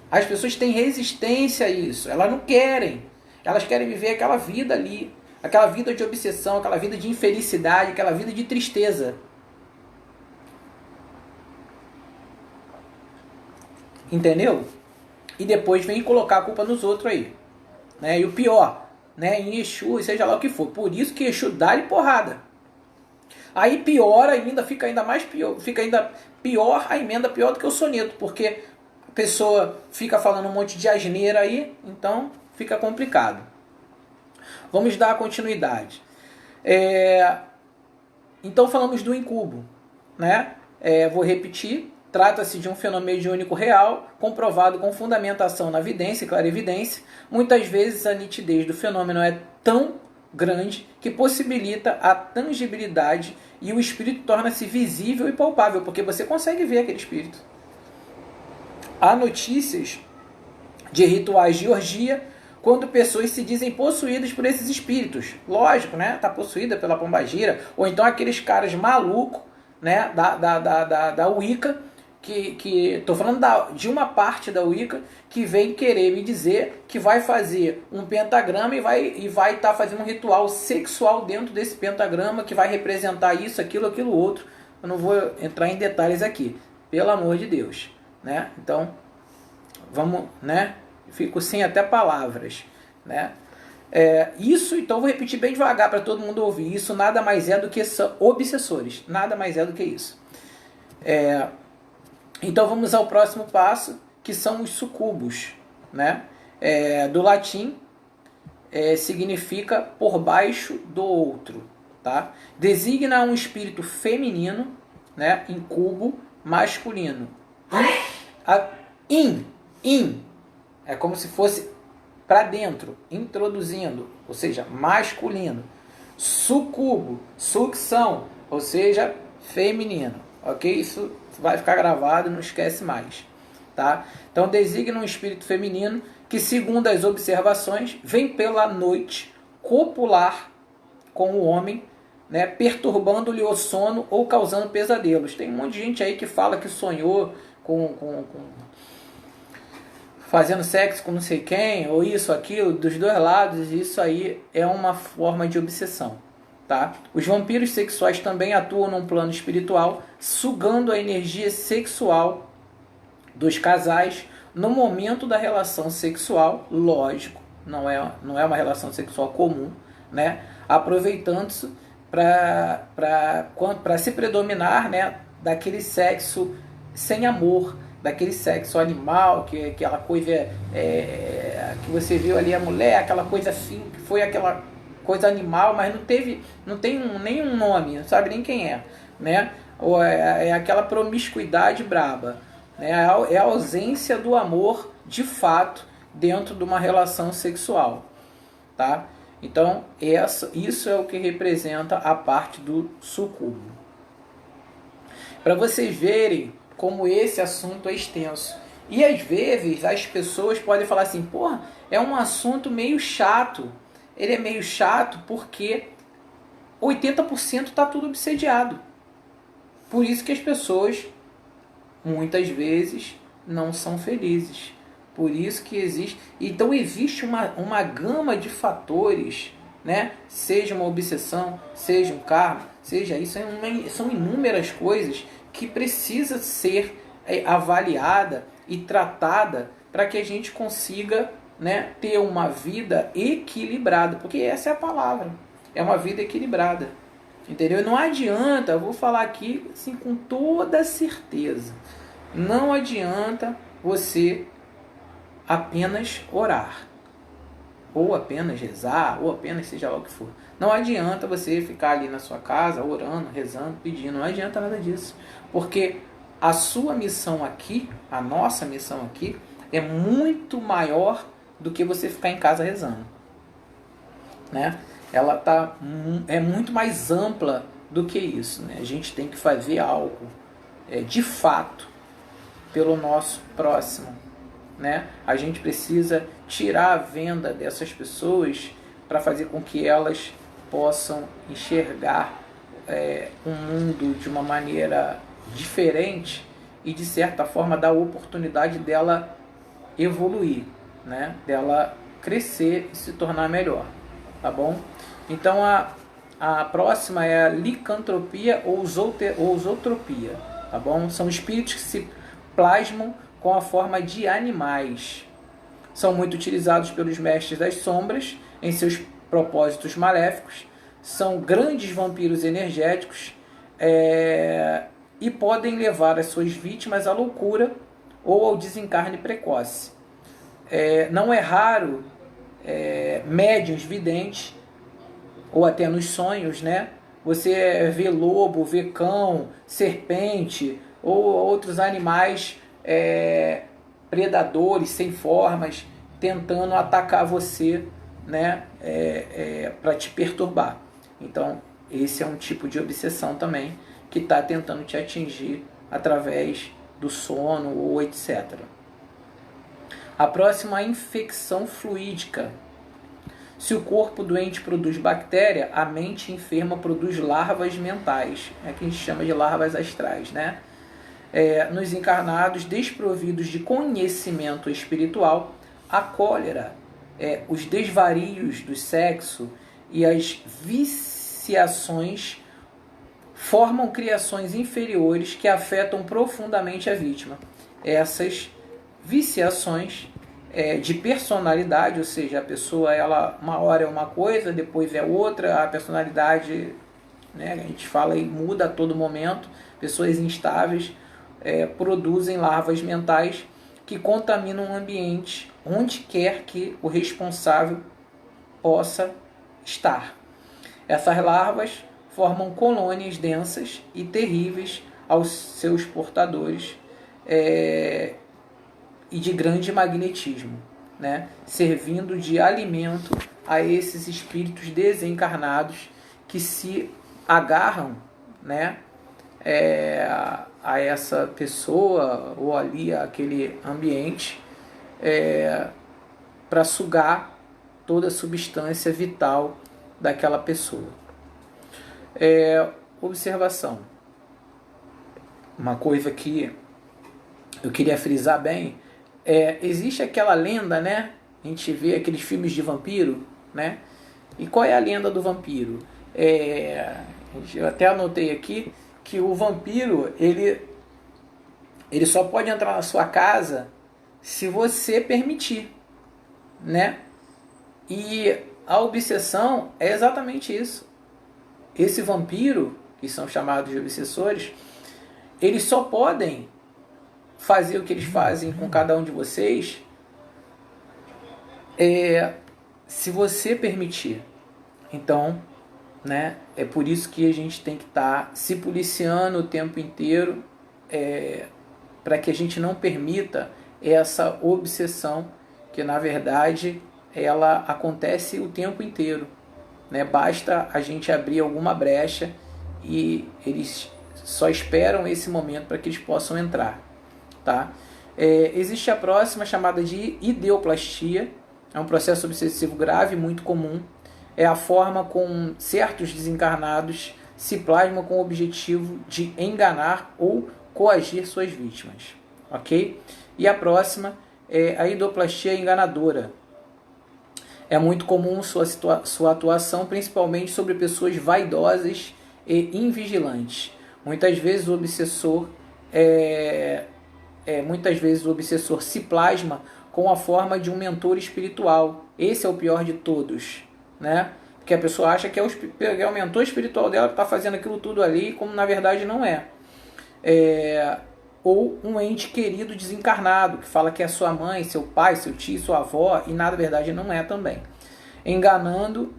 As pessoas têm resistência a isso, elas não querem. Elas querem viver aquela vida ali, aquela vida de obsessão, aquela vida de infelicidade, aquela vida de tristeza. Entendeu? E depois vem colocar a culpa nos outros aí. Né? E o pior, né? Em Exu, seja lá o que for. Por isso que Exu dá-lhe porrada. Aí piora ainda, fica ainda mais pior, fica ainda pior, a emenda pior do que o soneto, porque a pessoa fica falando um monte de asneira aí, então fica complicado. Vamos dar continuidade. Então falamos do incubo, né? Vou repetir. Trata-se de um fenômeno mediúnico real, comprovado com fundamentação na vidência e clarividência. Muitas vezes a nitidez do fenômeno é tão grande que possibilita a tangibilidade e o espírito torna-se visível e palpável, porque você consegue ver aquele espírito. Há notícias de rituais de orgia quando pessoas se dizem possuídas por esses espíritos. Lógico, né? Está possuída pela pombagira. Ou então aqueles caras malucos, né? da Wicca, que estou falando de uma parte da Wicca que vem querer me dizer que vai fazer um pentagrama e vai estar fazendo um ritual sexual dentro desse pentagrama que vai representar isso, aquilo outro. Eu não vou entrar em detalhes aqui, pelo amor de Deus, né? Então, vamos, né? Fico sem até palavras, né? Isso, então vou repetir bem devagar para todo mundo ouvir. Isso nada mais é do que obsessores, nada mais é do que isso. Então vamos ao próximo passo, que são os sucubos, né? Do latim, significa por baixo do outro, tá? Designa um espírito feminino, né? Incubo masculino. É como se fosse para dentro, introduzindo, ou seja, masculino. Sucubo, sucção, ou seja, feminino. Ok? Isso vai ficar gravado, não esquece mais. Tá? Então designa um espírito feminino que, segundo as observações, vem pela noite copular com o homem, né, perturbando-lhe o sono ou causando pesadelos. Tem um monte de gente aí que fala que sonhou fazendo sexo com não sei quem, ou isso, aquilo, dos dois lados. Isso aí é uma forma de obsessão. Tá? Os vampiros sexuais também atuam num plano espiritual, sugando a energia sexual dos casais no momento da relação sexual, lógico, não é uma relação sexual comum, né? Aproveitando-se para se predominar, né, daquele sexo sem amor, daquele sexo animal, que aquela coisa que você viu ali, a mulher, aquela coisa assim, que foi aquela coisa animal, mas não tem nenhum nome, não sabe nem quem é, né? Ou é aquela promiscuidade braba, né? É a ausência do amor de fato dentro de uma relação sexual, tá? Então isso é o que representa a parte do sucubo. Para vocês verem como esse assunto é extenso. E às vezes as pessoas podem falar assim, porra, é um assunto meio chato. Ele é meio chato porque 80% está tudo obsediado. Por isso que as pessoas, muitas vezes, não são felizes. Por isso que existe... Então existe uma gama de fatores, né? Seja uma obsessão, seja um karma, seja isso. São inúmeras coisas que precisa ser avaliada e tratada para que a gente consiga, né, ter uma vida equilibrada, porque essa é a palavra, é uma vida equilibrada, entendeu? Não adianta, eu vou falar aqui assim, com toda certeza, não adianta você apenas orar, ou apenas rezar, ou apenas seja lá o que for. Não adianta você ficar ali na sua casa orando, rezando, pedindo, não adianta nada disso, porque a sua missão aqui, a nossa missão aqui, é muito maior do que você ficar em casa rezando. né? Ela é muito mais ampla do que isso, né? A gente tem que fazer algo de fato pelo nosso próximo, né? A gente precisa tirar a venda dessas pessoas para fazer com que elas possam enxergar o mundo de uma maneira diferente e, de certa forma, dar a oportunidade dela evoluir, né? Dela crescer e se tornar melhor, tá bom? Então a próxima é a licantropia ou zootropia, tá bom? São espíritos que se plasmam com a forma de animais. São muito utilizados pelos mestres das sombras em seus propósitos maléficos. São grandes vampiros energéticos e podem levar as suas vítimas à loucura ou ao desencarne precoce. Não é raro médiuns videntes, ou até nos sonhos, né? Você vê lobo, vê cão, serpente ou outros animais predadores sem formas tentando atacar você, né? Para te perturbar. Então, esse é um tipo de obsessão também que está tentando te atingir através do sono ou etc. A próxima é a infecção fluídica. Se o corpo doente produz bactéria, a mente enferma produz larvas mentais, que a gente chama de larvas astrais, né? Nos encarnados desprovidos de conhecimento espiritual, a cólera, os desvarios do sexo e as viciações formam criações inferiores que afetam profundamente a vítima. Essas viciações de personalidade, ou seja, a pessoa, ela uma hora é uma coisa, depois é outra, a personalidade, né, a gente fala e muda a todo momento, pessoas instáveis produzem larvas mentais que contaminam o ambiente onde quer que o responsável possa estar. Essas larvas formam colônias densas e terríveis aos seus portadores e de grande magnetismo, né? Servindo de alimento a esses espíritos desencarnados que se agarram, né, a essa pessoa ou ali aquele ambiente para sugar toda a substância vital daquela pessoa. Observação. Uma coisa que eu queria frisar bem existe aquela lenda, né? A gente vê aqueles filmes de vampiro, né? E qual é a lenda do vampiro? Eu até anotei aqui que o vampiro ele só pode entrar na sua casa se você permitir, né? E a obsessão é exatamente isso. Esse vampiro, que são chamados de obsessores, eles só podem fazer o que eles fazem com cada um de vocês se você permitir. Então, né, é por isso que a gente tem que estar se policiando o tempo inteiro para que a gente não permita essa obsessão que na verdade ela acontece o tempo inteiro, né? Basta a gente abrir alguma brecha e eles só esperam esse momento para que eles possam entrar, tá? Existe a próxima, chamada de ideoplastia. É um processo obsessivo grave, muito comum. É a forma com certos desencarnados se plasmam com o objetivo de enganar ou coagir suas vítimas, ok? E a próxima é a ideoplastia enganadora. É muito comum sua atuação, principalmente sobre pessoas vaidosas e invigilantes. Muitas vezes o obsessor se plasma com a forma de um mentor espiritual. Esse é o pior de todos, né? Porque a pessoa acha que é o mentor espiritual dela que está fazendo aquilo tudo ali, como na verdade não é. Ou um ente querido desencarnado, que fala que é sua mãe, seu pai, seu tio, sua avó, e na verdade não é também. Enganando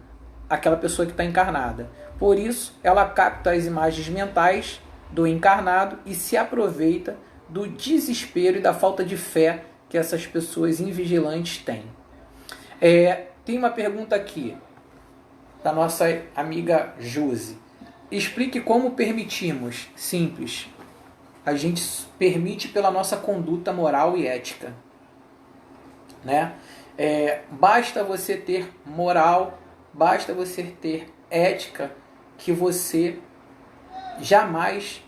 aquela pessoa que está encarnada. Por isso, ela capta as imagens mentais do encarnado e se aproveita do desespero e da falta de fé que essas pessoas invigilantes têm. Tem uma pergunta aqui. da nossa amiga Josi. Explique como permitimos. Simples. A gente permite pela nossa conduta moral e ética, né? Basta você ter moral, basta você ter ética, que você jamais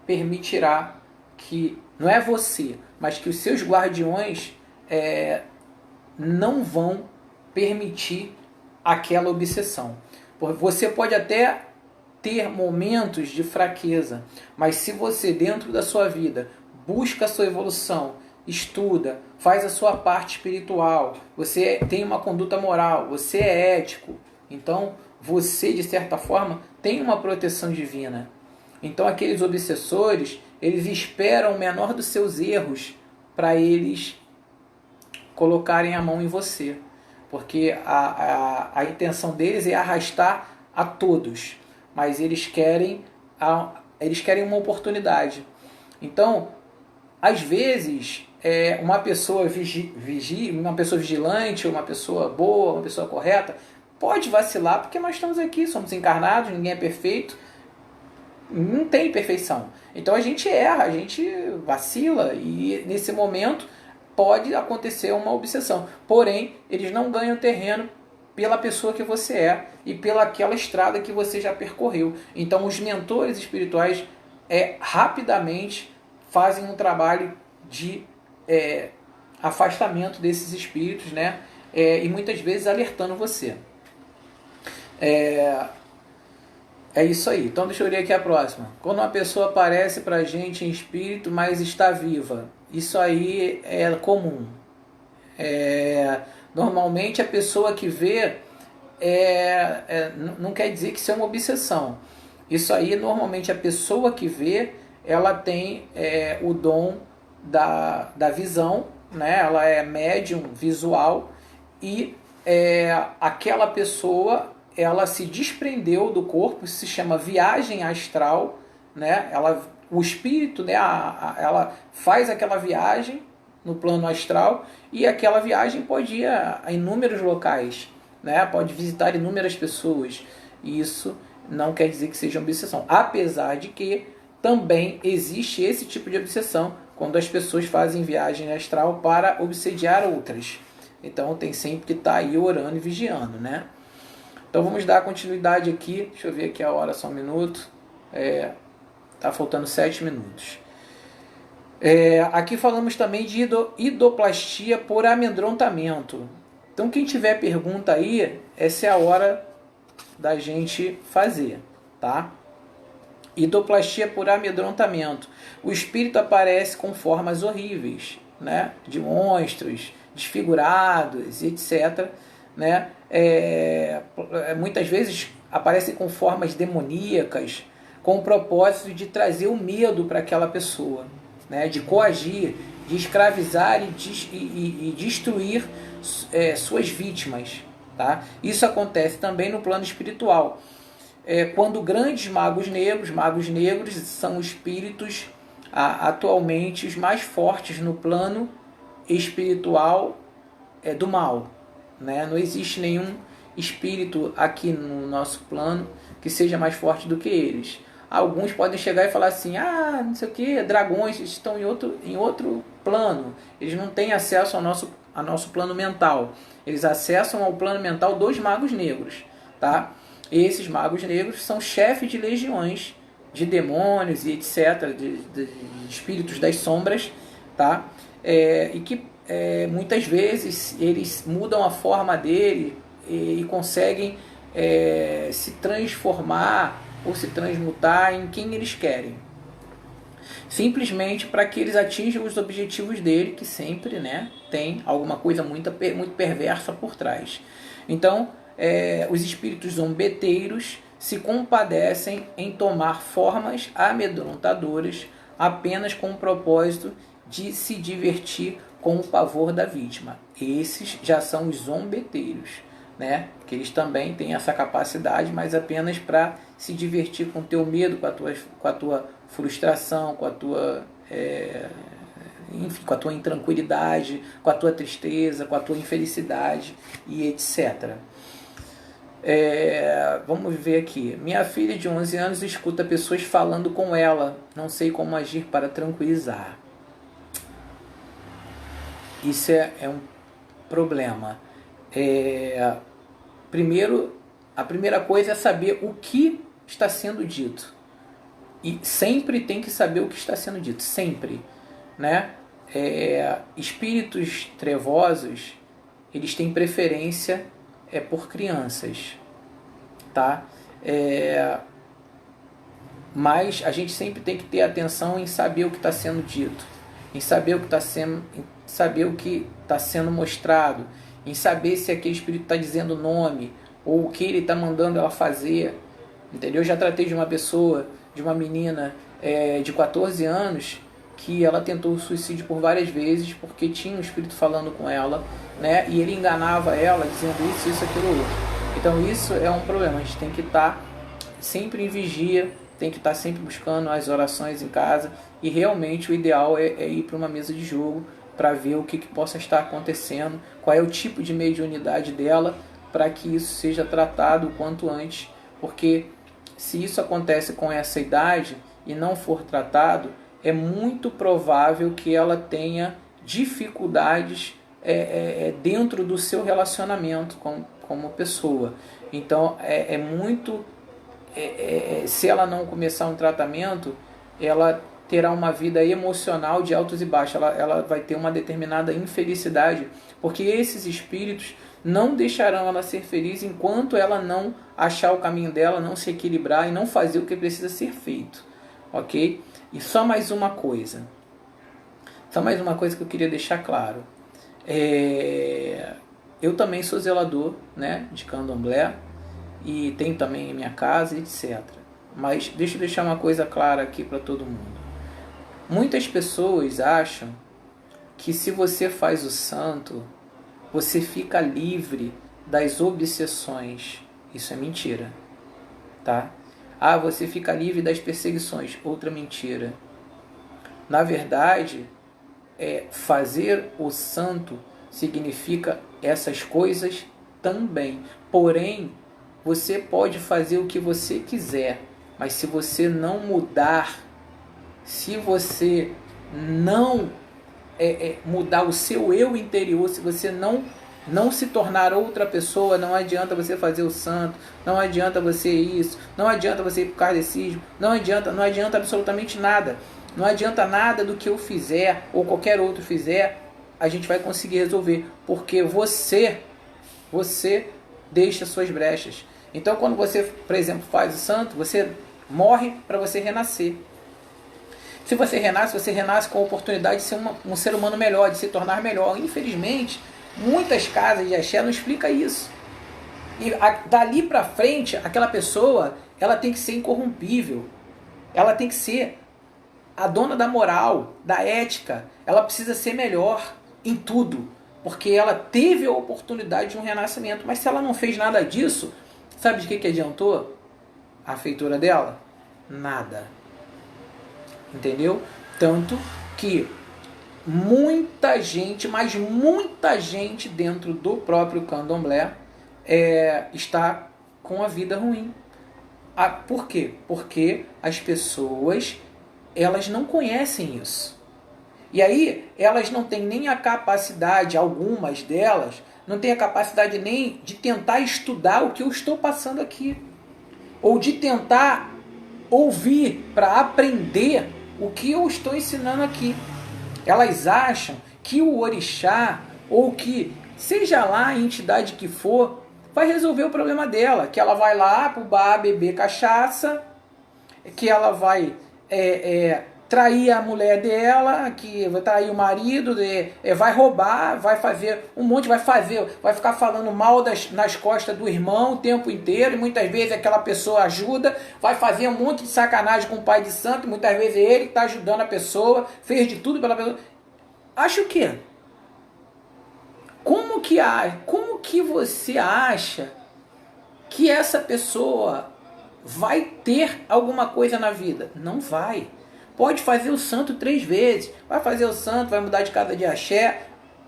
permitirá que, não é você, mas que os seus guardiões não vão permitir aquela obsessão. Você pode até ter momentos de fraqueza, mas se você dentro da sua vida busca a sua evolução, estuda, faz a sua parte espiritual, você tem uma conduta moral, você é ético, então você de certa forma tem uma proteção divina. Então aqueles obsessores, eles esperam o menor dos seus erros para eles colocarem a mão em você, porque a intenção deles é arrastar a todos, mas eles querem uma oportunidade. Então, às vezes, uma pessoa uma pessoa vigilante, uma pessoa boa, uma pessoa correta, pode vacilar, porque nós estamos aqui, somos encarnados, ninguém é perfeito, não tem perfeição. Então a gente erra, a gente vacila, e nesse momento pode acontecer uma obsessão. Porém, eles não ganham terreno pela pessoa que você é e pela aquela estrada que você já percorreu. Então os mentores espirituais rapidamente fazem um trabalho de afastamento desses espíritos, né? E muitas vezes alertando você. É isso aí. Então deixa eu ler aqui a próxima. Quando uma pessoa aparece pra gente em espírito, mas está viva, isso aí é comum. Normalmente a pessoa que vê não quer dizer que isso é uma obsessão. Isso aí, normalmente a pessoa que vê, ela tem o dom da visão, né? Ela é médium visual, e aquela pessoa, ela se desprendeu do corpo, isso se chama viagem astral, né? O espírito, né? Ela faz aquela viagem no plano astral, e aquela viagem pode ir a inúmeros locais, né? Pode visitar inúmeras pessoas, e isso não quer dizer que seja uma obsessão, apesar de que também existe esse tipo de obsessão quando as pessoas fazem viagem astral para obsediar outras. Então tem sempre que estar aí orando e vigiando, né? Então vamos dar continuidade aqui. Deixa eu ver aqui a hora, só um minuto. Tá faltando 7 minutos. Aqui falamos também de idoplastia por amedrontamento. Então quem tiver pergunta aí, essa é a hora da gente fazer, tá? Idoplastia por amedrontamento. O espírito aparece com formas horríveis, né? De monstros, desfigurados, etc., né? Muitas vezes aparecem com formas demoníacas, com o propósito de trazer o medo para aquela pessoa, né? De coagir, de escravizar e destruir suas vítimas, tá? Isso acontece também no plano espiritual. Quando grandes magos negros são espíritos atualmente os mais fortes no plano espiritual do mal, né? Não existe nenhum espírito aqui no nosso plano que seja mais forte do que eles. Alguns podem chegar e falar assim, não sei o que, dragões estão em outro plano, eles não têm acesso ao nosso plano mental, eles acessam ao plano mental dos magos negros, tá? E esses magos negros são chefes de legiões de demônios e etc., de espíritos das sombras, tá? E que muitas vezes eles mudam a forma dele e conseguem se transformar ou se transmutar em quem eles querem, simplesmente para que eles atinjam os objetivos dele, que sempre, né, tem alguma coisa muito perversa por trás. Então os espíritos zombeteiros se compadecem em tomar formas amedrontadoras apenas com o propósito de se divertir com o pavor da vítima. Esses já são os zombeteiros, né? Que eles também têm essa capacidade, mas apenas para se divertir com o teu medo, com a tua frustração, com a tua com a tua intranquilidade, com a tua tristeza, com a tua infelicidade e etc. Vamos ver aqui. Minha filha de 11 anos escuta pessoas falando com ela. Não sei como agir para tranquilizar. Isso é um problema. Primeiro, a primeira coisa é saber o que está sendo dito. E sempre tem que saber o que está sendo dito. Sempre. Né? Espíritos trevosos, eles têm preferência por crianças, tá? Mas a gente sempre tem que ter atenção em saber o que está sendo dito, em saber o que está sendo mostrado, em saber se aquele espírito está dizendo o nome ou o que ele está mandando ela fazer, entendeu? Eu já tratei de uma pessoa, de uma menina de 14 anos, que ela tentou o suicídio por várias vezes porque tinha um espírito falando com ela, né? E ele enganava ela dizendo isso, aquilo, outro. Então isso é um problema. A gente tem que estar sempre em vigia, tem que estar sempre buscando as orações em casa, e realmente o ideal é ir para uma mesa de jogo para ver o que possa estar acontecendo, qual é o tipo de mediunidade dela, para que isso seja tratado o quanto antes, porque se isso acontece com essa idade e não for tratado, é muito provável que ela tenha dificuldades dentro do seu relacionamento como pessoa. Então, se ela não começar um tratamento, ela terá uma vida emocional de altos e baixos. Ela vai ter uma determinada infelicidade, porque esses espíritos não deixarão ela ser feliz enquanto ela não achar o caminho dela, não se equilibrar e não fazer o que precisa ser feito. Ok? E só mais uma coisa que eu queria deixar claro. Eu também sou zelador, né, de candomblé, e tenho também em minha casa, etc. Mas deixa eu deixar uma coisa clara aqui para todo mundo. Muitas pessoas acham que se você faz o santo, você fica livre das obsessões. Isso é mentira, tá? Você fica livre das perseguições. Outra mentira. Na verdade, fazer o santo significa essas coisas também. Porém, você pode fazer o que você quiser, mas se você não mudar, se você não mudar o seu eu interior, se você não se tornar outra pessoa, não adianta você fazer o santo, não adianta você isso, não adianta você ir para o kardecismo, não adianta absolutamente nada. Não adianta nada do que eu fizer ou qualquer outro fizer, a gente vai conseguir resolver, porque você deixa suas brechas. Então, quando você, por exemplo, faz o santo, você morre para você renascer. Se você renasce com a oportunidade de ser um ser humano melhor, de se tornar melhor. Infelizmente, muitas casas de axé não explicam isso. E dali para frente, aquela pessoa, ela tem que ser incorrompível. Ela tem que ser a dona da moral, da ética. Ela precisa ser melhor em tudo, porque ela teve a oportunidade de um renascimento. Mas se ela não fez nada disso, sabe de que adiantou a feitura dela? Nada. Entendeu? Tanto que muita gente, mas muita gente dentro do próprio candomblé está com a vida ruim. Por quê? Porque as pessoas, elas não conhecem isso. E aí elas não têm nem a capacidade, algumas delas, não têm a capacidade nem de tentar estudar o que eu estou passando aqui. Ou de tentar ouvir para aprender o que eu estou ensinando aqui. Elas acham que o orixá, ou que seja lá a entidade que for, vai resolver o problema dela. Que ela vai lá pro bar beber cachaça, que ela vai trair a mulher dela, que vai trair o marido, vai roubar, vai fazer um monte, vai ficar falando mal nas costas do irmão o tempo inteiro, e muitas vezes aquela pessoa ajuda, vai fazer um monte de sacanagem com o pai de santo, e muitas vezes ele está ajudando a pessoa, fez de tudo pela pessoa. Acha o quê? Como que você acha que essa pessoa vai ter alguma coisa na vida? Não vai. Pode fazer o santo 3 vezes. Vai fazer o santo, vai mudar de casa de axé,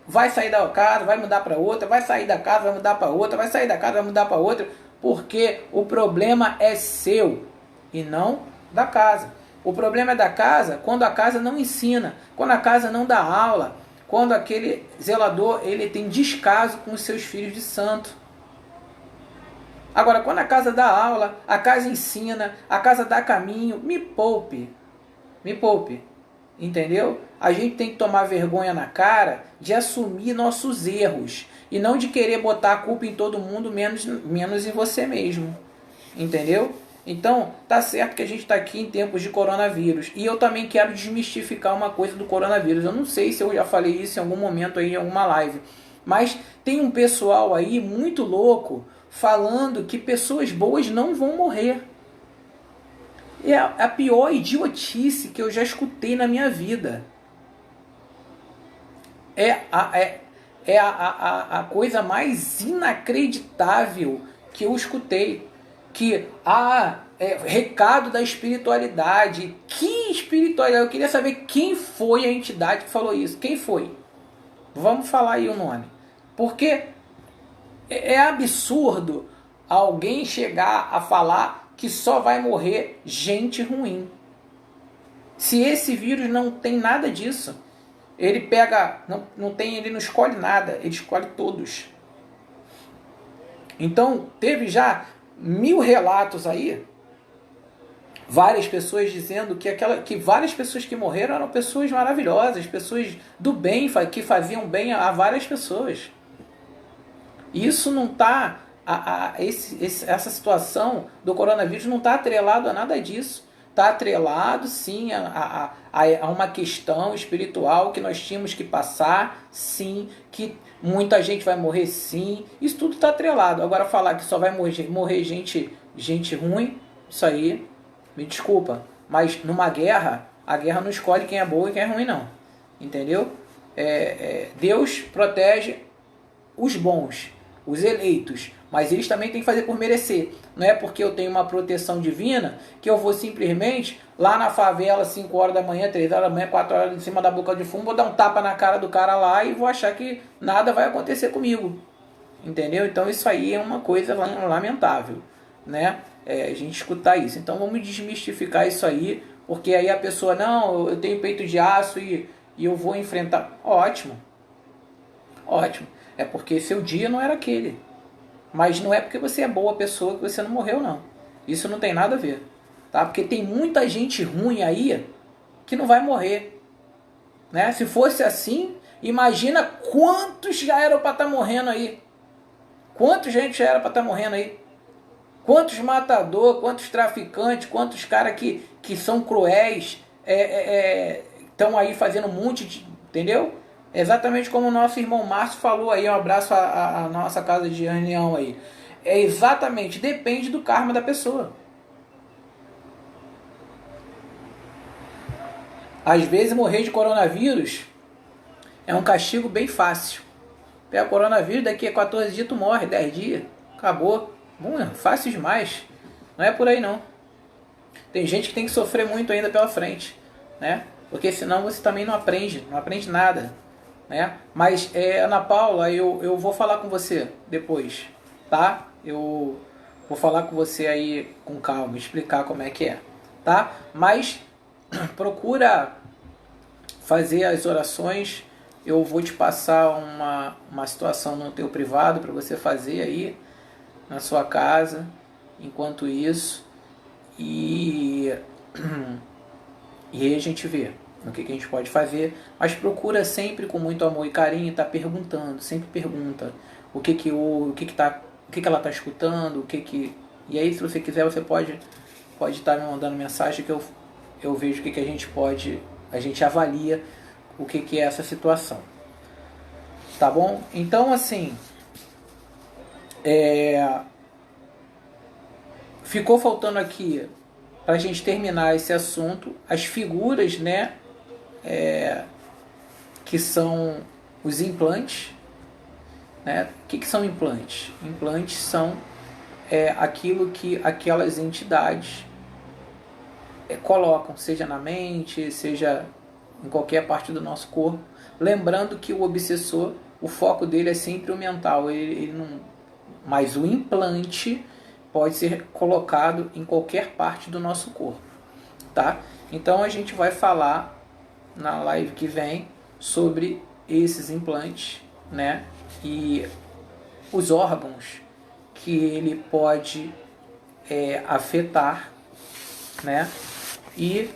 vai sair da casa, vai mudar para outra, vai sair da casa, vai mudar para outra, vai sair da casa, vai mudar para outra. porque o problema é seu e não da casa. O problema é da casa quando a casa não ensina, quando a casa não dá aula, quando aquele zelador ele tem descaso com os seus filhos de santo. Agora, quando a casa dá aula, a casa ensina, a casa dá caminho, me poupe, entendeu? A gente tem que tomar vergonha na cara de assumir nossos erros e não de querer botar a culpa em todo mundo, menos em você mesmo, entendeu? Então, tá certo que a gente está aqui em tempos de coronavírus. E eu também quero desmistificar uma coisa do coronavírus. Eu não sei se eu já falei isso em algum momento aí, em alguma live. Mas tem um pessoal aí muito louco falando que pessoas boas não vão morrer. É a pior idiotice que eu já escutei na minha vida. É a coisa mais inacreditável que eu escutei. Que, recado da espiritualidade. Que espiritualidade? Eu queria saber quem foi a entidade que falou isso. Quem foi? Vamos falar aí o nome. Porque é absurdo alguém chegar a falar que só vai morrer gente ruim. Se esse vírus não tem nada disso, ele pega, ele não escolhe nada, ele escolhe todos. Então, teve já 1000 relatos aí, várias pessoas dizendo que várias pessoas que morreram eram pessoas maravilhosas, pessoas do bem, que faziam bem a várias pessoas. Isso não está, essa situação do coronavírus não está atrelado a nada disso. Está atrelado, sim, a uma questão espiritual que nós tínhamos que passar, sim, que muita gente vai morrer, sim. Isso tudo está atrelado. Agora, falar que só vai morrer gente ruim, isso aí, me desculpa. Mas numa guerra, a guerra não escolhe quem é bom e quem é ruim, não. Entendeu? Deus protege os bons, os eleitos, mas eles também têm que fazer por merecer. Não é porque eu tenho uma proteção divina que eu vou simplesmente lá na favela, 5 horas da manhã, 3 horas da manhã, 4 horas em cima da boca de fumo, vou dar um tapa na cara do cara lá e vou achar que nada vai acontecer comigo. Entendeu? Então isso aí é uma coisa lamentável, né? A gente escutar isso. Então vamos desmistificar isso aí, porque aí a pessoa, não, eu tenho peito de aço e eu vou enfrentar. Ótimo. Ótimo. É porque seu dia não era aquele. Mas não é porque você é boa pessoa que você não morreu, não. Isso não tem nada a ver. Tá? Porque tem muita gente ruim aí que não vai morrer. Né? Se fosse assim, imagina quantos já eram para estar morrendo aí. Quantos gente já era para estar morrendo aí? Quantos matadores, quantos traficantes, quantos caras que são cruéis, estão aí fazendo um monte de... Entendeu? Exatamente como o nosso irmão Márcio falou aí, um abraço à nossa casa de reunião aí. Exatamente, depende do karma da pessoa. Às vezes morrer de coronavírus é um castigo bem fácil. Pega coronavírus, daqui a 14 dias tu morre, 10 dias, acabou. Bom, fácil demais. Não é por aí não. Tem gente que tem que sofrer muito ainda pela frente, né? Porque senão você também não aprende nada. Né? Mas, Ana Paula, eu vou falar com você depois, tá? Eu vou falar com você aí com calma, explicar como é que é, tá? Mas procura fazer as orações. Eu vou te passar uma situação no teu privado para você fazer aí na sua casa, enquanto isso, e aí a gente vê o que a gente pode fazer, mas procura sempre com muito amor e carinho estar perguntando, sempre pergunta o que ela está escutando, e aí se você quiser você pode estar me mandando mensagem que eu vejo o que a gente pode, a gente avalia o que é essa situação, tá bom? Então assim, ficou faltando aqui para a gente terminar esse assunto as figuras, né? Que são os implantes, né? O que são implantes? Implantes são aquilo que aquelas entidades colocam, seja na mente, seja em qualquer parte do nosso corpo. Lembrando que o obsessor, o foco dele é sempre o mental, ele não... Mas o implante pode ser colocado em qualquer parte do nosso corpo, tá? Então a gente vai falar na live que vem sobre esses implantes, né? E os órgãos que ele pode afetar, né? E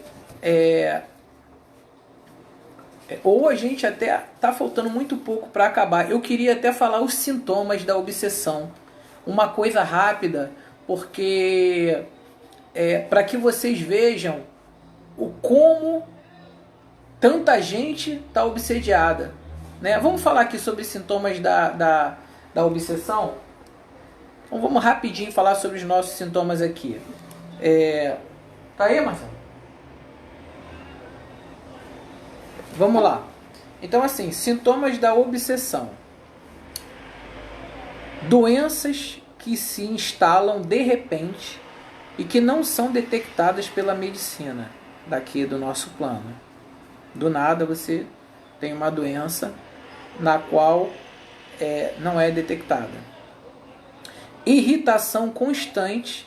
ou a gente até tá faltando muito pouco para acabar. Eu queria até falar os sintomas da obsessão, uma coisa rápida, porque para que vocês vejam o como tanta gente está obsediada, né? Vamos falar aqui sobre sintomas da obsessão? Então vamos rapidinho falar sobre os nossos sintomas aqui. Tá aí, Marcelo? Vamos lá. Então, assim, sintomas da obsessão. Doenças que se instalam de repente e que não são detectadas pela medicina daqui do nosso plano. Do nada você tem uma doença na qual não é detectada. Irritação constante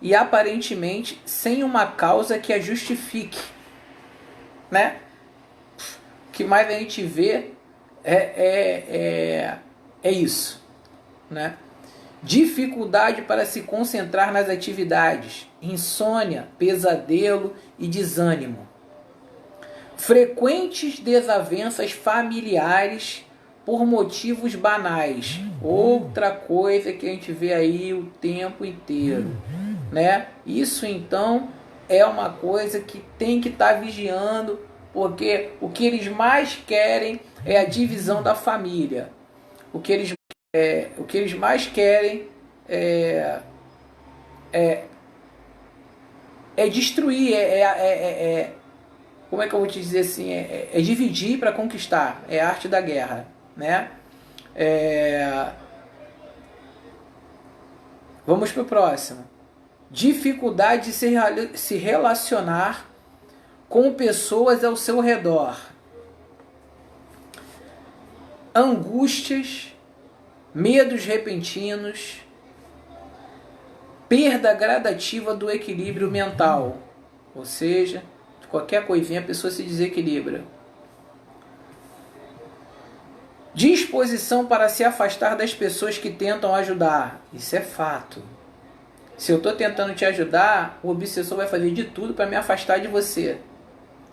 e aparentemente sem uma causa que a justifique, né? O que mais a gente vê é isso, né? Dificuldade para se concentrar nas atividades, insônia, pesadelo e desânimo. Frequentes desavenças familiares por motivos banais. Outra coisa que a gente vê aí o tempo inteiro, né? Isso então é uma coisa que tem que estar vigiando, porque o que eles mais querem é a divisão da família. O que eles mais querem é destruir, como é que eu vou te dizer assim? É dividir para conquistar. É a arte da guerra, né? Vamos para o próximo. Dificuldade de se relacionar com pessoas ao seu redor. Angústias, medos repentinos, perda gradativa do equilíbrio mental. Ou seja, qualquer coisinha a pessoa se desequilibra. Disposição para se afastar das pessoas que tentam ajudar. Isso é fato. Se eu estou tentando te ajudar, o obsessor vai fazer de tudo para me afastar de você.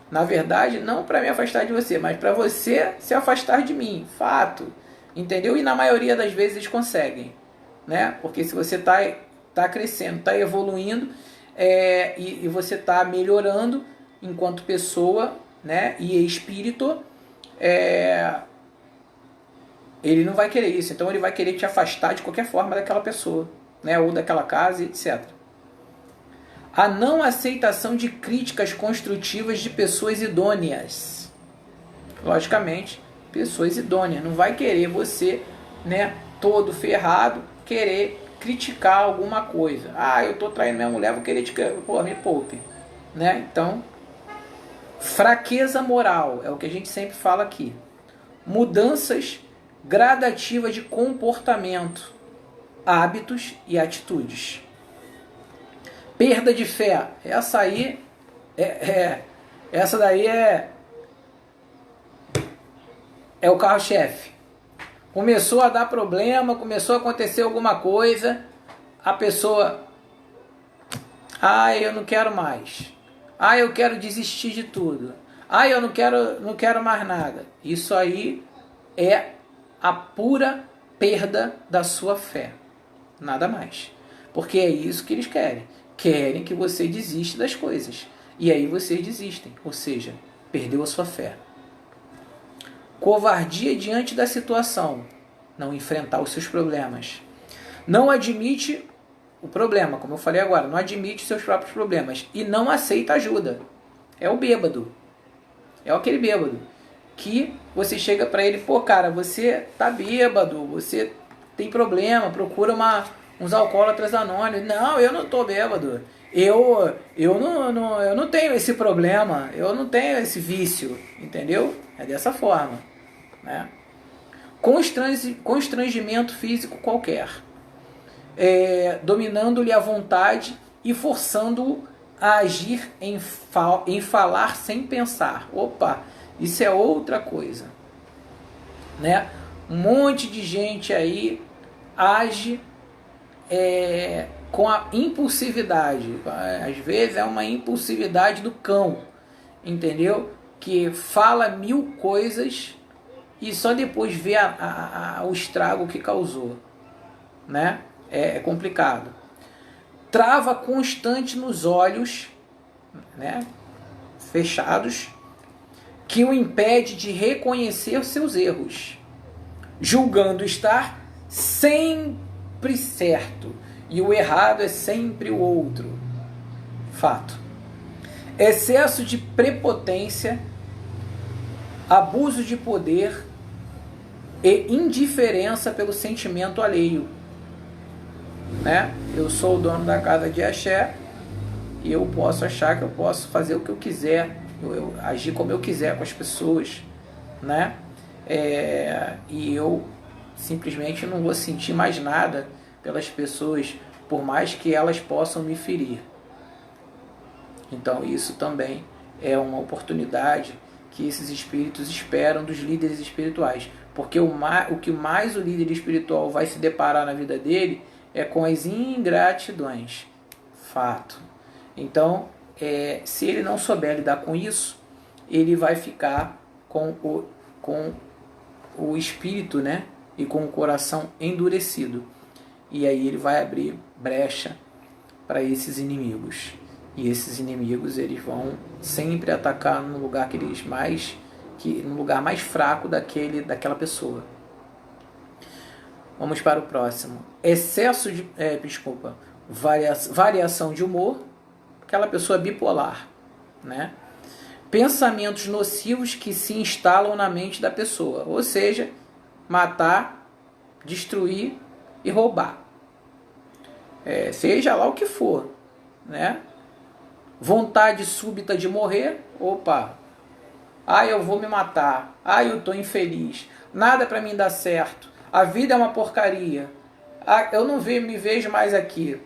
Na verdade, não para me afastar de você, mas para você se afastar de mim. Fato. Entendeu? E na maioria das vezes eles conseguem, né? Porque se você está crescendo, está evoluindo e você está melhorando enquanto pessoa, né? E espírito, ele não vai querer isso. Então ele vai querer te afastar de qualquer forma daquela pessoa, né? Ou daquela casa, etc. A não aceitação de críticas construtivas de pessoas idôneas. Logicamente, pessoas idôneas. Não vai querer você, né, todo ferrado, querer criticar alguma coisa. Ah, eu estou traindo minha mulher, vou querer te... Pô, me poupe. Né? Então, fraqueza moral, é o que a gente sempre fala aqui. Mudanças gradativas de comportamento, hábitos e atitudes. Perda de fé. Essa aí essa daí é o carro-chefe. Começou a dar problema, começou a acontecer alguma coisa, a pessoa, eu não quero mais. Eu quero desistir de tudo. Eu não quero mais nada. Isso aí é a pura perda da sua fé. Nada mais. Porque é isso que eles querem. Querem que você desista das coisas. E aí vocês desistem. Ou seja, perdeu a sua fé. Covardia diante da situação. Não enfrentar os seus problemas. Não admite o problema, como eu falei agora. Não admite os seus próprios problemas. E não aceita ajuda. É o bêbado. É aquele bêbado. Que você chega para ele, pô, cara, você tá bêbado, você tem problema, procura uns alcoólatras anônimos. Não, eu não tô bêbado. Eu não tenho esse problema, eu não tenho esse vício, entendeu? É dessa forma, né? Constrangimento físico qualquer. dominando-lhe a vontade e forçando-o a agir em falar sem pensar. Opa, isso é outra coisa, né? Um monte de gente aí age com a impulsividade. Às vezes é uma impulsividade do cão, entendeu? Que fala 1000 coisas e só depois vê o estrago que causou, né? É complicado. Trava constante nos olhos, né, fechados, que o impede de reconhecer seus erros, julgando estar sempre certo e o errado é sempre o outro. Fato. Excesso de prepotência, abuso de poder e indiferença pelo sentimento alheio, né? Eu sou o dono da casa de axé e eu posso achar que eu posso fazer o que eu quiser, eu agir como eu quiser com as pessoas, né? E eu simplesmente não vou sentir mais nada pelas pessoas, por mais que elas possam me ferir. Então isso também é uma oportunidade que esses espíritos esperam dos líderes espirituais, porque o que mais o líder espiritual vai se deparar na vida dele é com as ingratidões. Fato. Então, se ele não souber lidar com isso, ele vai ficar com o espírito, né? E com o coração endurecido. E aí ele vai abrir brecha para esses inimigos. E esses inimigos, eles vão sempre atacar no lugar no lugar mais fraco daquela pessoa. Vamos para o próximo. Excesso de variação de humor, aquela pessoa bipolar, né? Pensamentos nocivos que se instalam na mente da pessoa, ou seja, matar, destruir e roubar, seja lá o que for, né? Vontade súbita de morrer, opa, eu vou me matar, eu estou infeliz, nada para mim dá certo, a vida é uma porcaria, eu não me vejo mais aqui,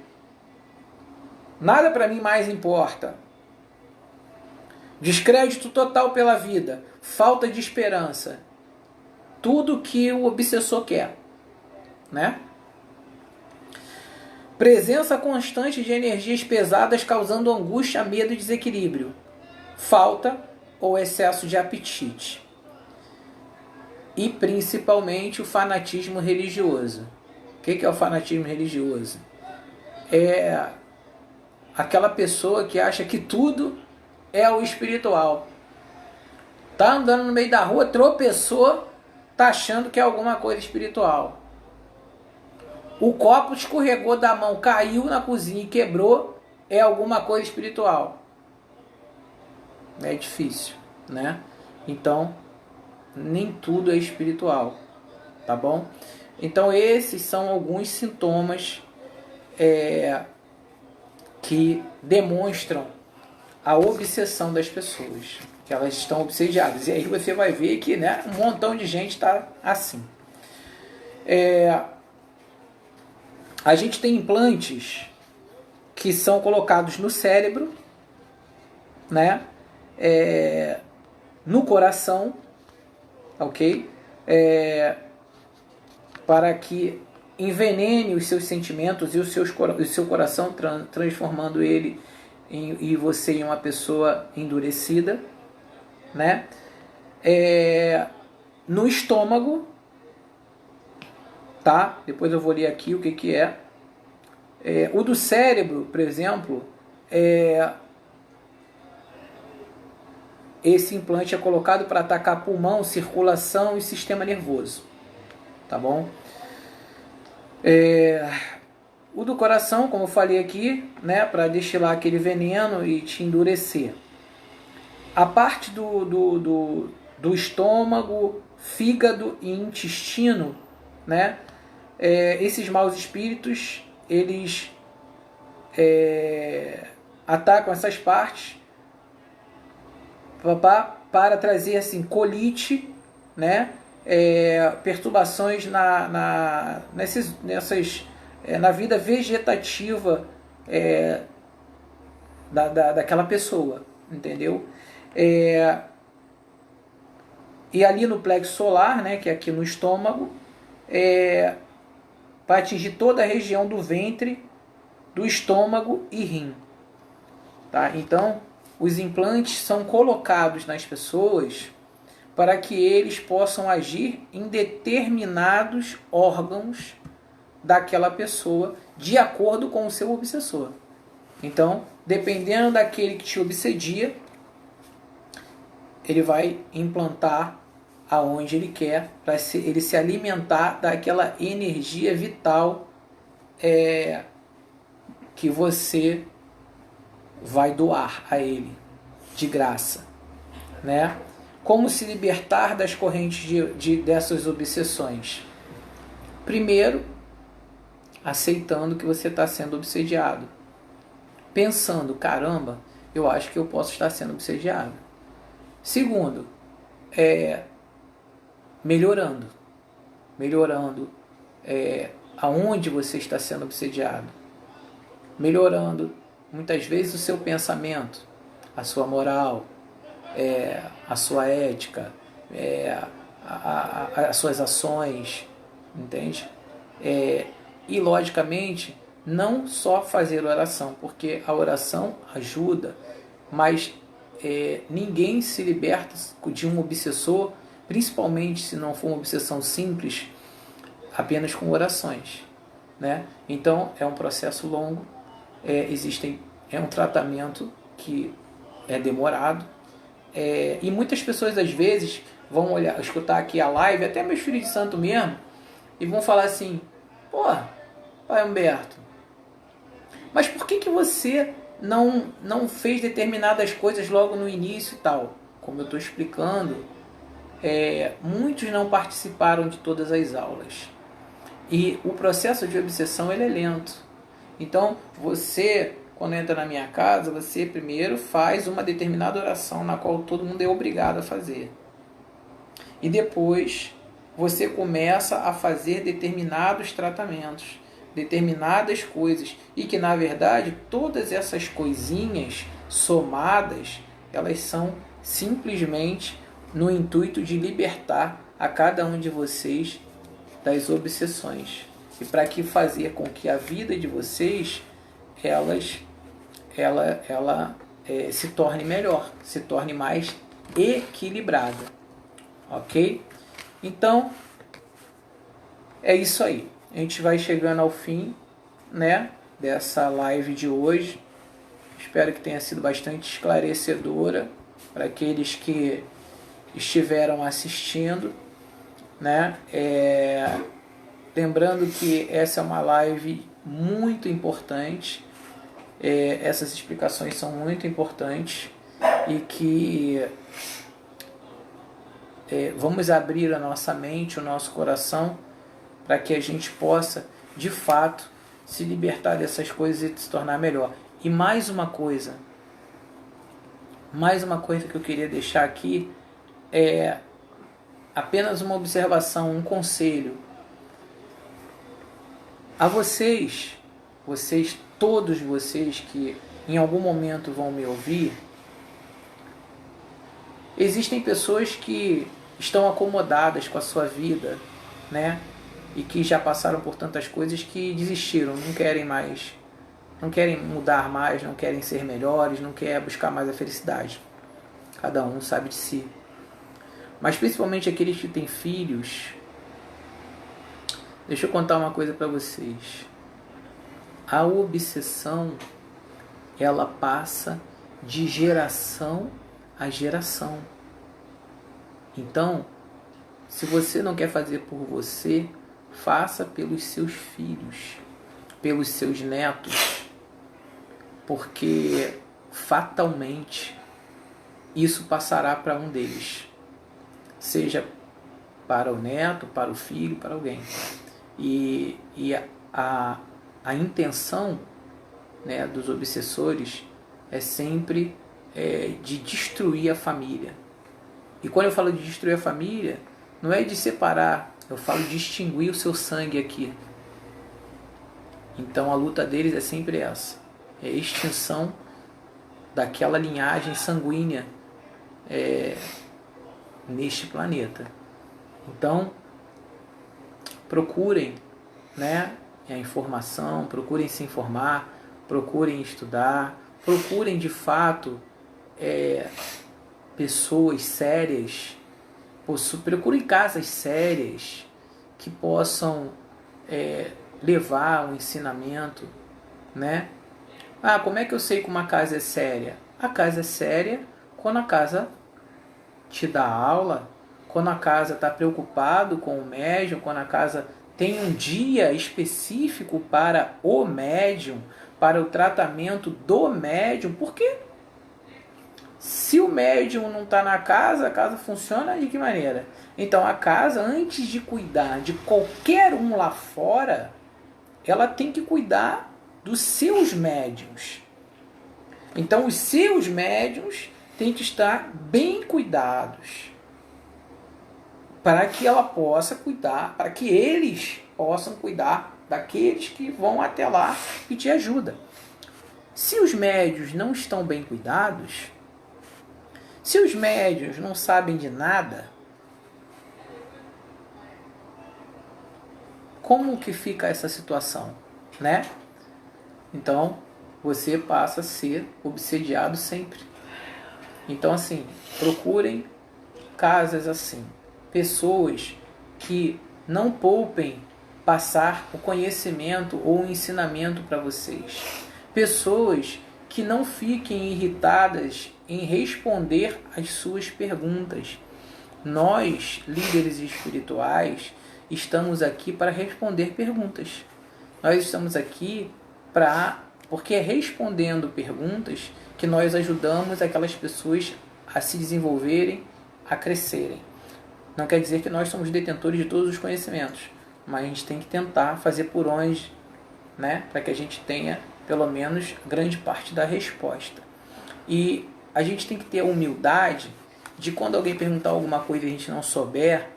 nada para mim mais importa. Descrédito total pela vida, falta de esperança, tudo que o obsessor quer, né? Presença constante de energias pesadas causando angústia, medo e desequilíbrio, falta ou excesso de apetite. E principalmente o fanatismo religioso. O que é o fanatismo religioso? É aquela pessoa que acha que tudo é o espiritual. Tá andando no meio da rua, tropeçou, tá achando que é alguma coisa espiritual. O copo escorregou da mão, caiu na cozinha e quebrou, é alguma coisa espiritual. É difícil, né? Então, nem tudo é espiritual, tá bom? Então, esses são alguns sintomas que demonstram a obsessão das pessoas, que elas estão obsediadas. E aí você vai ver que, né, um montão de gente está assim. A gente tem implantes que são colocados no cérebro, né, no coração, ok? Para que envenene os seus sentimentos e o seu coração, transformando ele e você em uma pessoa endurecida, né? No estômago, tá? Depois eu vou ler aqui o que é. O do cérebro, por exemplo, esse implante é colocado para atacar pulmão, circulação e sistema nervoso, tá bom? O do coração, como eu falei aqui, né, para destilar aquele veneno e te endurecer. A parte do estômago, fígado e intestino, né, esses maus espíritos, eles atacam essas partes para trazer assim, colite, né, perturbações nessas na vida vegetativa daquela pessoa, entendeu? E ali no plexo solar, né, que é aqui no estômago, vai atingir toda a região do ventre, do estômago e rim. Tá? Então, os implantes são colocados nas pessoas para que eles possam agir em determinados órgãos daquela pessoa, de acordo com o seu obsessor. Então, dependendo daquele que te obsedia, ele vai implantar aonde ele quer, para ele se alimentar daquela energia vital que você vai doar a ele, de graça. Né? Como se libertar das correntes dessas obsessões? Primeiro, aceitando que você está sendo obsediado. Pensando, caramba, eu acho que eu posso estar sendo obsediado. Segundo, melhorando aonde você está sendo obsediado. Melhorando, muitas vezes, o seu pensamento, a sua moral, a sua ética, as suas ações, entende? E, logicamente, não só fazer oração, porque a oração ajuda, mas ninguém se liberta de um obsessor, principalmente se não for uma obsessão simples, apenas com orações. Né? Então, é um processo longo, é um tratamento que é demorado, e muitas pessoas, às vezes, vão escutar aqui a live, até meus filhos de santo mesmo, e vão falar assim: pô, pai Humberto, mas por que você não fez determinadas coisas logo no início e tal? Como eu estou explicando, muitos não participaram de todas as aulas. E o processo de obsessão ele é lento. Então, você, quando entra na minha casa, você primeiro faz uma determinada oração na qual todo mundo é obrigado a fazer. E depois você começa a fazer determinados tratamentos, determinadas coisas, e que na verdade todas essas coisinhas somadas, elas são simplesmente no intuito de libertar a cada um de vocês das obsessões, e para que fazer com que a vida de vocês ela se torne melhor, se torne mais equilibrada, ok? Então é isso aí. A gente vai chegando ao fim, né, dessa live de hoje. Espero que tenha sido bastante esclarecedora para aqueles que estiveram assistindo, né? Lembrando que essa é uma live muito importante, essas explicações são muito importantes, e que vamos abrir a nossa mente, o nosso coração, para que a gente possa, de fato, se libertar dessas coisas e se tornar melhor. E mais uma coisa que eu queria deixar aqui é apenas uma observação, um conselho a vocês, todos vocês que em algum momento vão me ouvir. Existem pessoas que estão acomodadas com a sua vida, né? E que já passaram por tantas coisas que desistiram, não querem mais, não querem mudar mais, não querem ser melhores, não querem buscar mais a felicidade. Cada um sabe de si. Mas principalmente aqueles que têm filhos, deixa eu contar uma coisa para vocês. A obsessão, ela passa de geração a geração. Então, se você não quer fazer por você, faça pelos seus filhos, pelos seus netos, porque fatalmente isso passará para um deles, seja para o neto, para o filho, para alguém. E a intenção, né, dos obsessores é sempre de destruir a família. E quando eu falo de destruir a família, não é de separar, eu falo de extinguir o seu sangue aqui. Então a luta deles é sempre essa, é a extinção daquela linhagem sanguínea neste planeta. Então procurem, né, a informação, procurem se informar, procurem estudar, procurem de fato pessoas sérias, procurem casas sérias que possam levar um ensinamento, né? Como é que eu sei que uma casa é séria? A casa é séria quando a casa te dá aula, quando a casa está preocupado com o médium, quando a casa tem um dia específico para o médium, para o tratamento do médium, porque se o médium não está na casa, a casa funciona de que maneira? Então a casa, antes de cuidar de qualquer um lá fora, ela tem que cuidar dos seus médiuns. Então os seus médiuns têm que estar bem cuidados, para que ela possa cuidar, para que eles possam cuidar daqueles que vão até lá e te ajudam. Se os médiuns não estão bem cuidados, se os médiuns não sabem de nada, como que fica essa situação, né? Então, você passa a ser obsediado sempre. Então, assim, procurem casas assim, pessoas que não poupem passar o conhecimento ou o ensinamento para vocês. Pessoas que não fiquem irritadas em responder às suas perguntas. Nós, líderes espirituais, estamos aqui para responder perguntas. Nós estamos aqui porque é respondendo perguntas que nós ajudamos aquelas pessoas a se desenvolverem, a crescerem. Não quer dizer que nós somos detentores de todos os conhecimentos, mas a gente tem que tentar fazer por onde, né, para que a gente tenha pelo menos grande parte da resposta. E a gente tem que ter a humildade de, quando alguém perguntar alguma coisa e a gente não souber,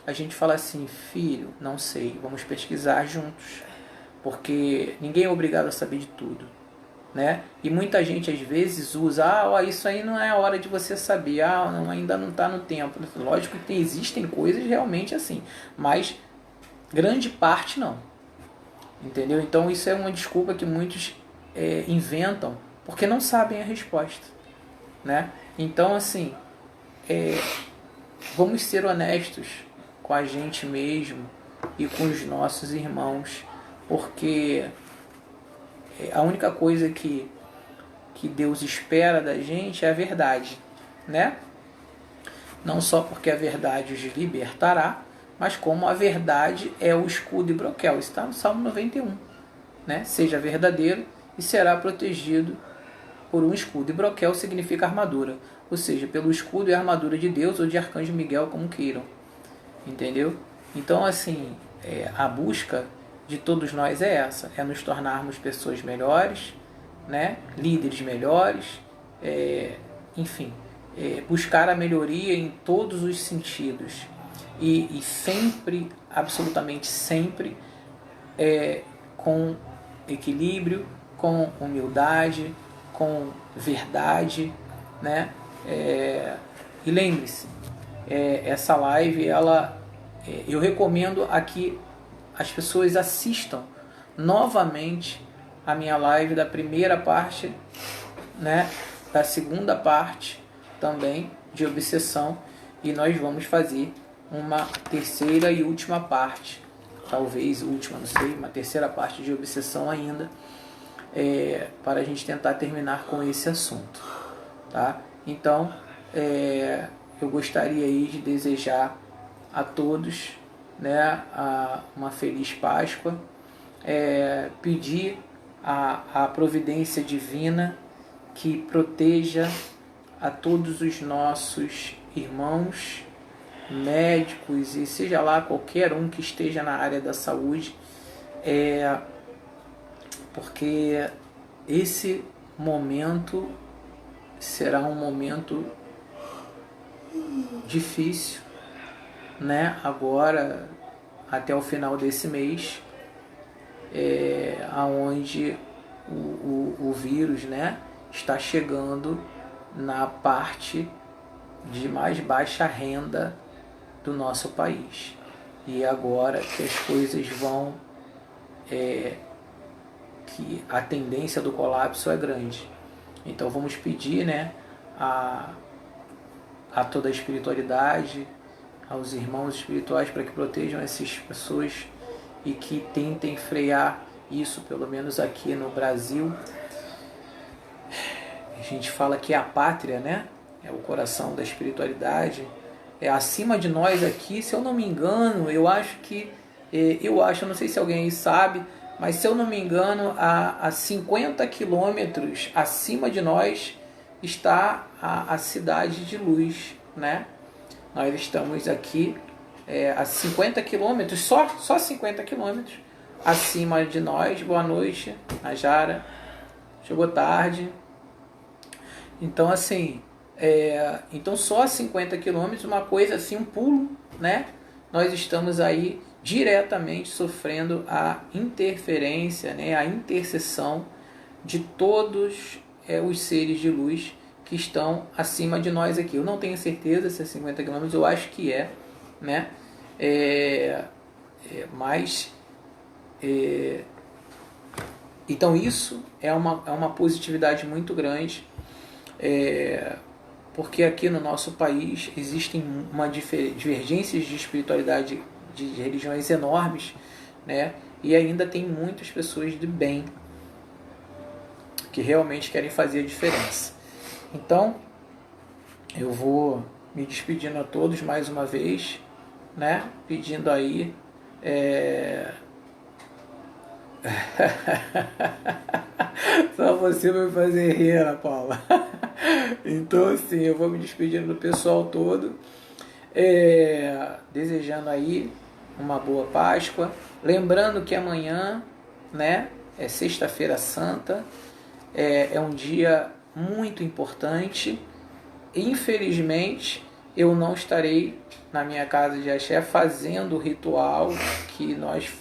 a gente fala assim: filho, não sei, vamos pesquisar juntos, porque ninguém é obrigado a saber de tudo, né? E muita gente às vezes usa: isso aí não é a hora de você saber, não, ainda não está no tempo. Lógico que existem coisas realmente assim, mas grande parte não, entendeu? Então isso é uma desculpa que muitos inventam porque não sabem a resposta, né? Então, assim, vamos ser honestos com a gente mesmo e com os nossos irmãos, porque a única coisa que Deus espera da gente é a verdade, né? Não só porque a verdade os libertará, mas como a verdade é o escudo e broquel. Isso está no Salmo 91, né? Seja verdadeiro e será protegido por um escudo. E broquel significa armadura, ou seja, pelo escudo e armadura de Deus ou de Arcanjo Miguel, como queiram, entendeu? Então, assim, a busca de todos nós é essa, é nos tornarmos pessoas melhores, né? Líderes melhores, enfim, buscar a melhoria em todos os sentidos e sempre, absolutamente sempre, com equilíbrio, com humildade, com verdade, né? E lembre-se, essa live, eu recomendo a que as pessoas assistam novamente a minha live da primeira parte, né? Da segunda parte também de obsessão, e nós vamos fazer uma terceira e última parte, talvez última, não sei, uma terceira parte de obsessão ainda, para a gente tentar terminar com esse assunto, tá? Então, eu gostaria aí de desejar a todos, né, uma feliz Páscoa, pedir a providência divina que proteja a todos os nossos irmãos médicos e seja lá qualquer um que esteja na área da saúde, porque esse momento será um momento difícil, né? Agora, até o final desse mês, aonde o vírus, né, está chegando na parte de mais baixa renda do nosso país. E agora que as coisas vão, que a tendência do colapso é grande. Então vamos pedir, né, a toda a espiritualidade, aos irmãos espirituais, para que protejam essas pessoas e que tentem frear isso, pelo menos aqui no Brasil. A gente fala que é a pátria, né? É o coração da espiritualidade. É acima de nós aqui, se eu não me engano, eu não sei se alguém aí sabe, mas se eu não me engano, a 50 quilômetros acima de nós está a cidade de Luz, né? Nós estamos aqui a 50 quilômetros, só 50 quilômetros acima de nós. Boa noite, Najara. Chegou tarde. Então, assim, então só a 50 quilômetros, uma coisa assim, um pulo, né? Nós estamos aí diretamente sofrendo a interferência, né? A intercessão de todos os seres de luz que estão acima de nós aqui. Eu não tenho certeza se é 50 quilômetros, eu acho que né? Então isso é uma positividade muito grande, porque aqui no nosso país existem divergências de espiritualidade, de religiões enormes, né? E ainda tem muitas pessoas de bem que realmente querem fazer a diferença. Então, eu vou me despedindo a todos mais uma vez, né? Pedindo aí só você vai me fazer rir, Ana Paula. Então, assim, eu vou me despedindo do pessoal todo, desejando aí uma boa Páscoa. Lembrando que amanhã, né, é Sexta-feira Santa, é um dia muito importante. Infelizmente, eu não estarei na minha casa de axé fazendo o ritual que nós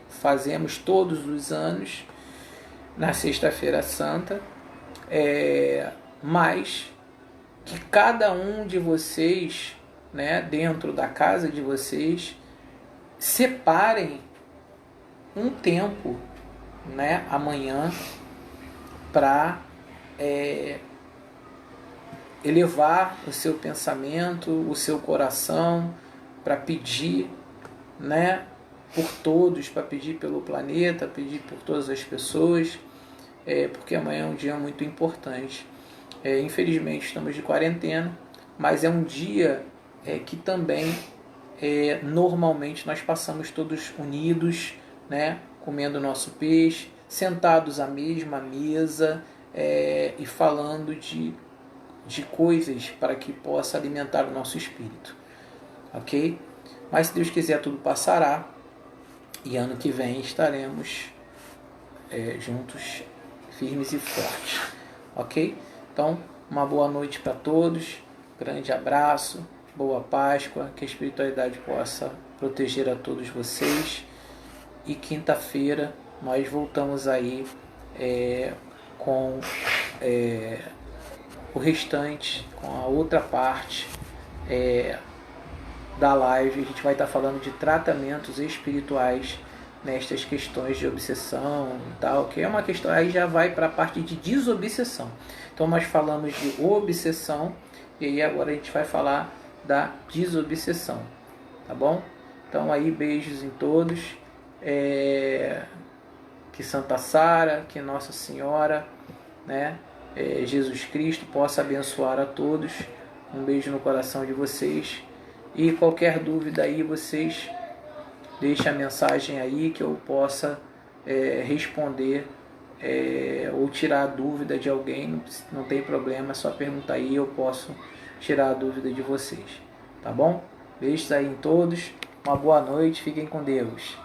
fazemos todos os anos na Sexta-feira Santa, mas que cada um de vocês, né, dentro da casa de vocês, separem um tempo, né, amanhã para elevar o seu pensamento, o seu coração, para pedir, né, por todos, para pedir pelo planeta, pedir por todas as pessoas, porque amanhã é um dia muito importante. Infelizmente estamos de quarentena, mas é um dia que também normalmente nós passamos todos unidos, né, comendo nosso peixe, sentados à mesma mesa e falando de coisas para que possa alimentar o nosso espírito, ok? Mas se Deus quiser, tudo passará e ano que vem estaremos juntos, firmes e fortes, ok? Então, uma boa noite para todos, grande abraço, boa Páscoa, que a espiritualidade possa proteger a todos vocês, e quinta-feira nós voltamos aí com o restante, com a outra parte da live. A gente vai estar falando de tratamentos espirituais nestas questões de obsessão e tal, que é uma questão, aí já vai para a parte de desobsessão. Então nós falamos de obsessão e aí agora a gente vai falar da desobsessão, tá bom? Então aí beijos em todos, que Santa Sara, que Nossa Senhora, né, Jesus Cristo possa abençoar a todos. Um beijo no coração de vocês, e qualquer dúvida aí vocês deixem a mensagem aí que eu possa responder, ou tirar a dúvida de alguém. Não tem problema, é só perguntar aí, eu posso tirar a dúvida de vocês, tá bom? Beijos aí em todos, uma boa noite, fiquem com Deus.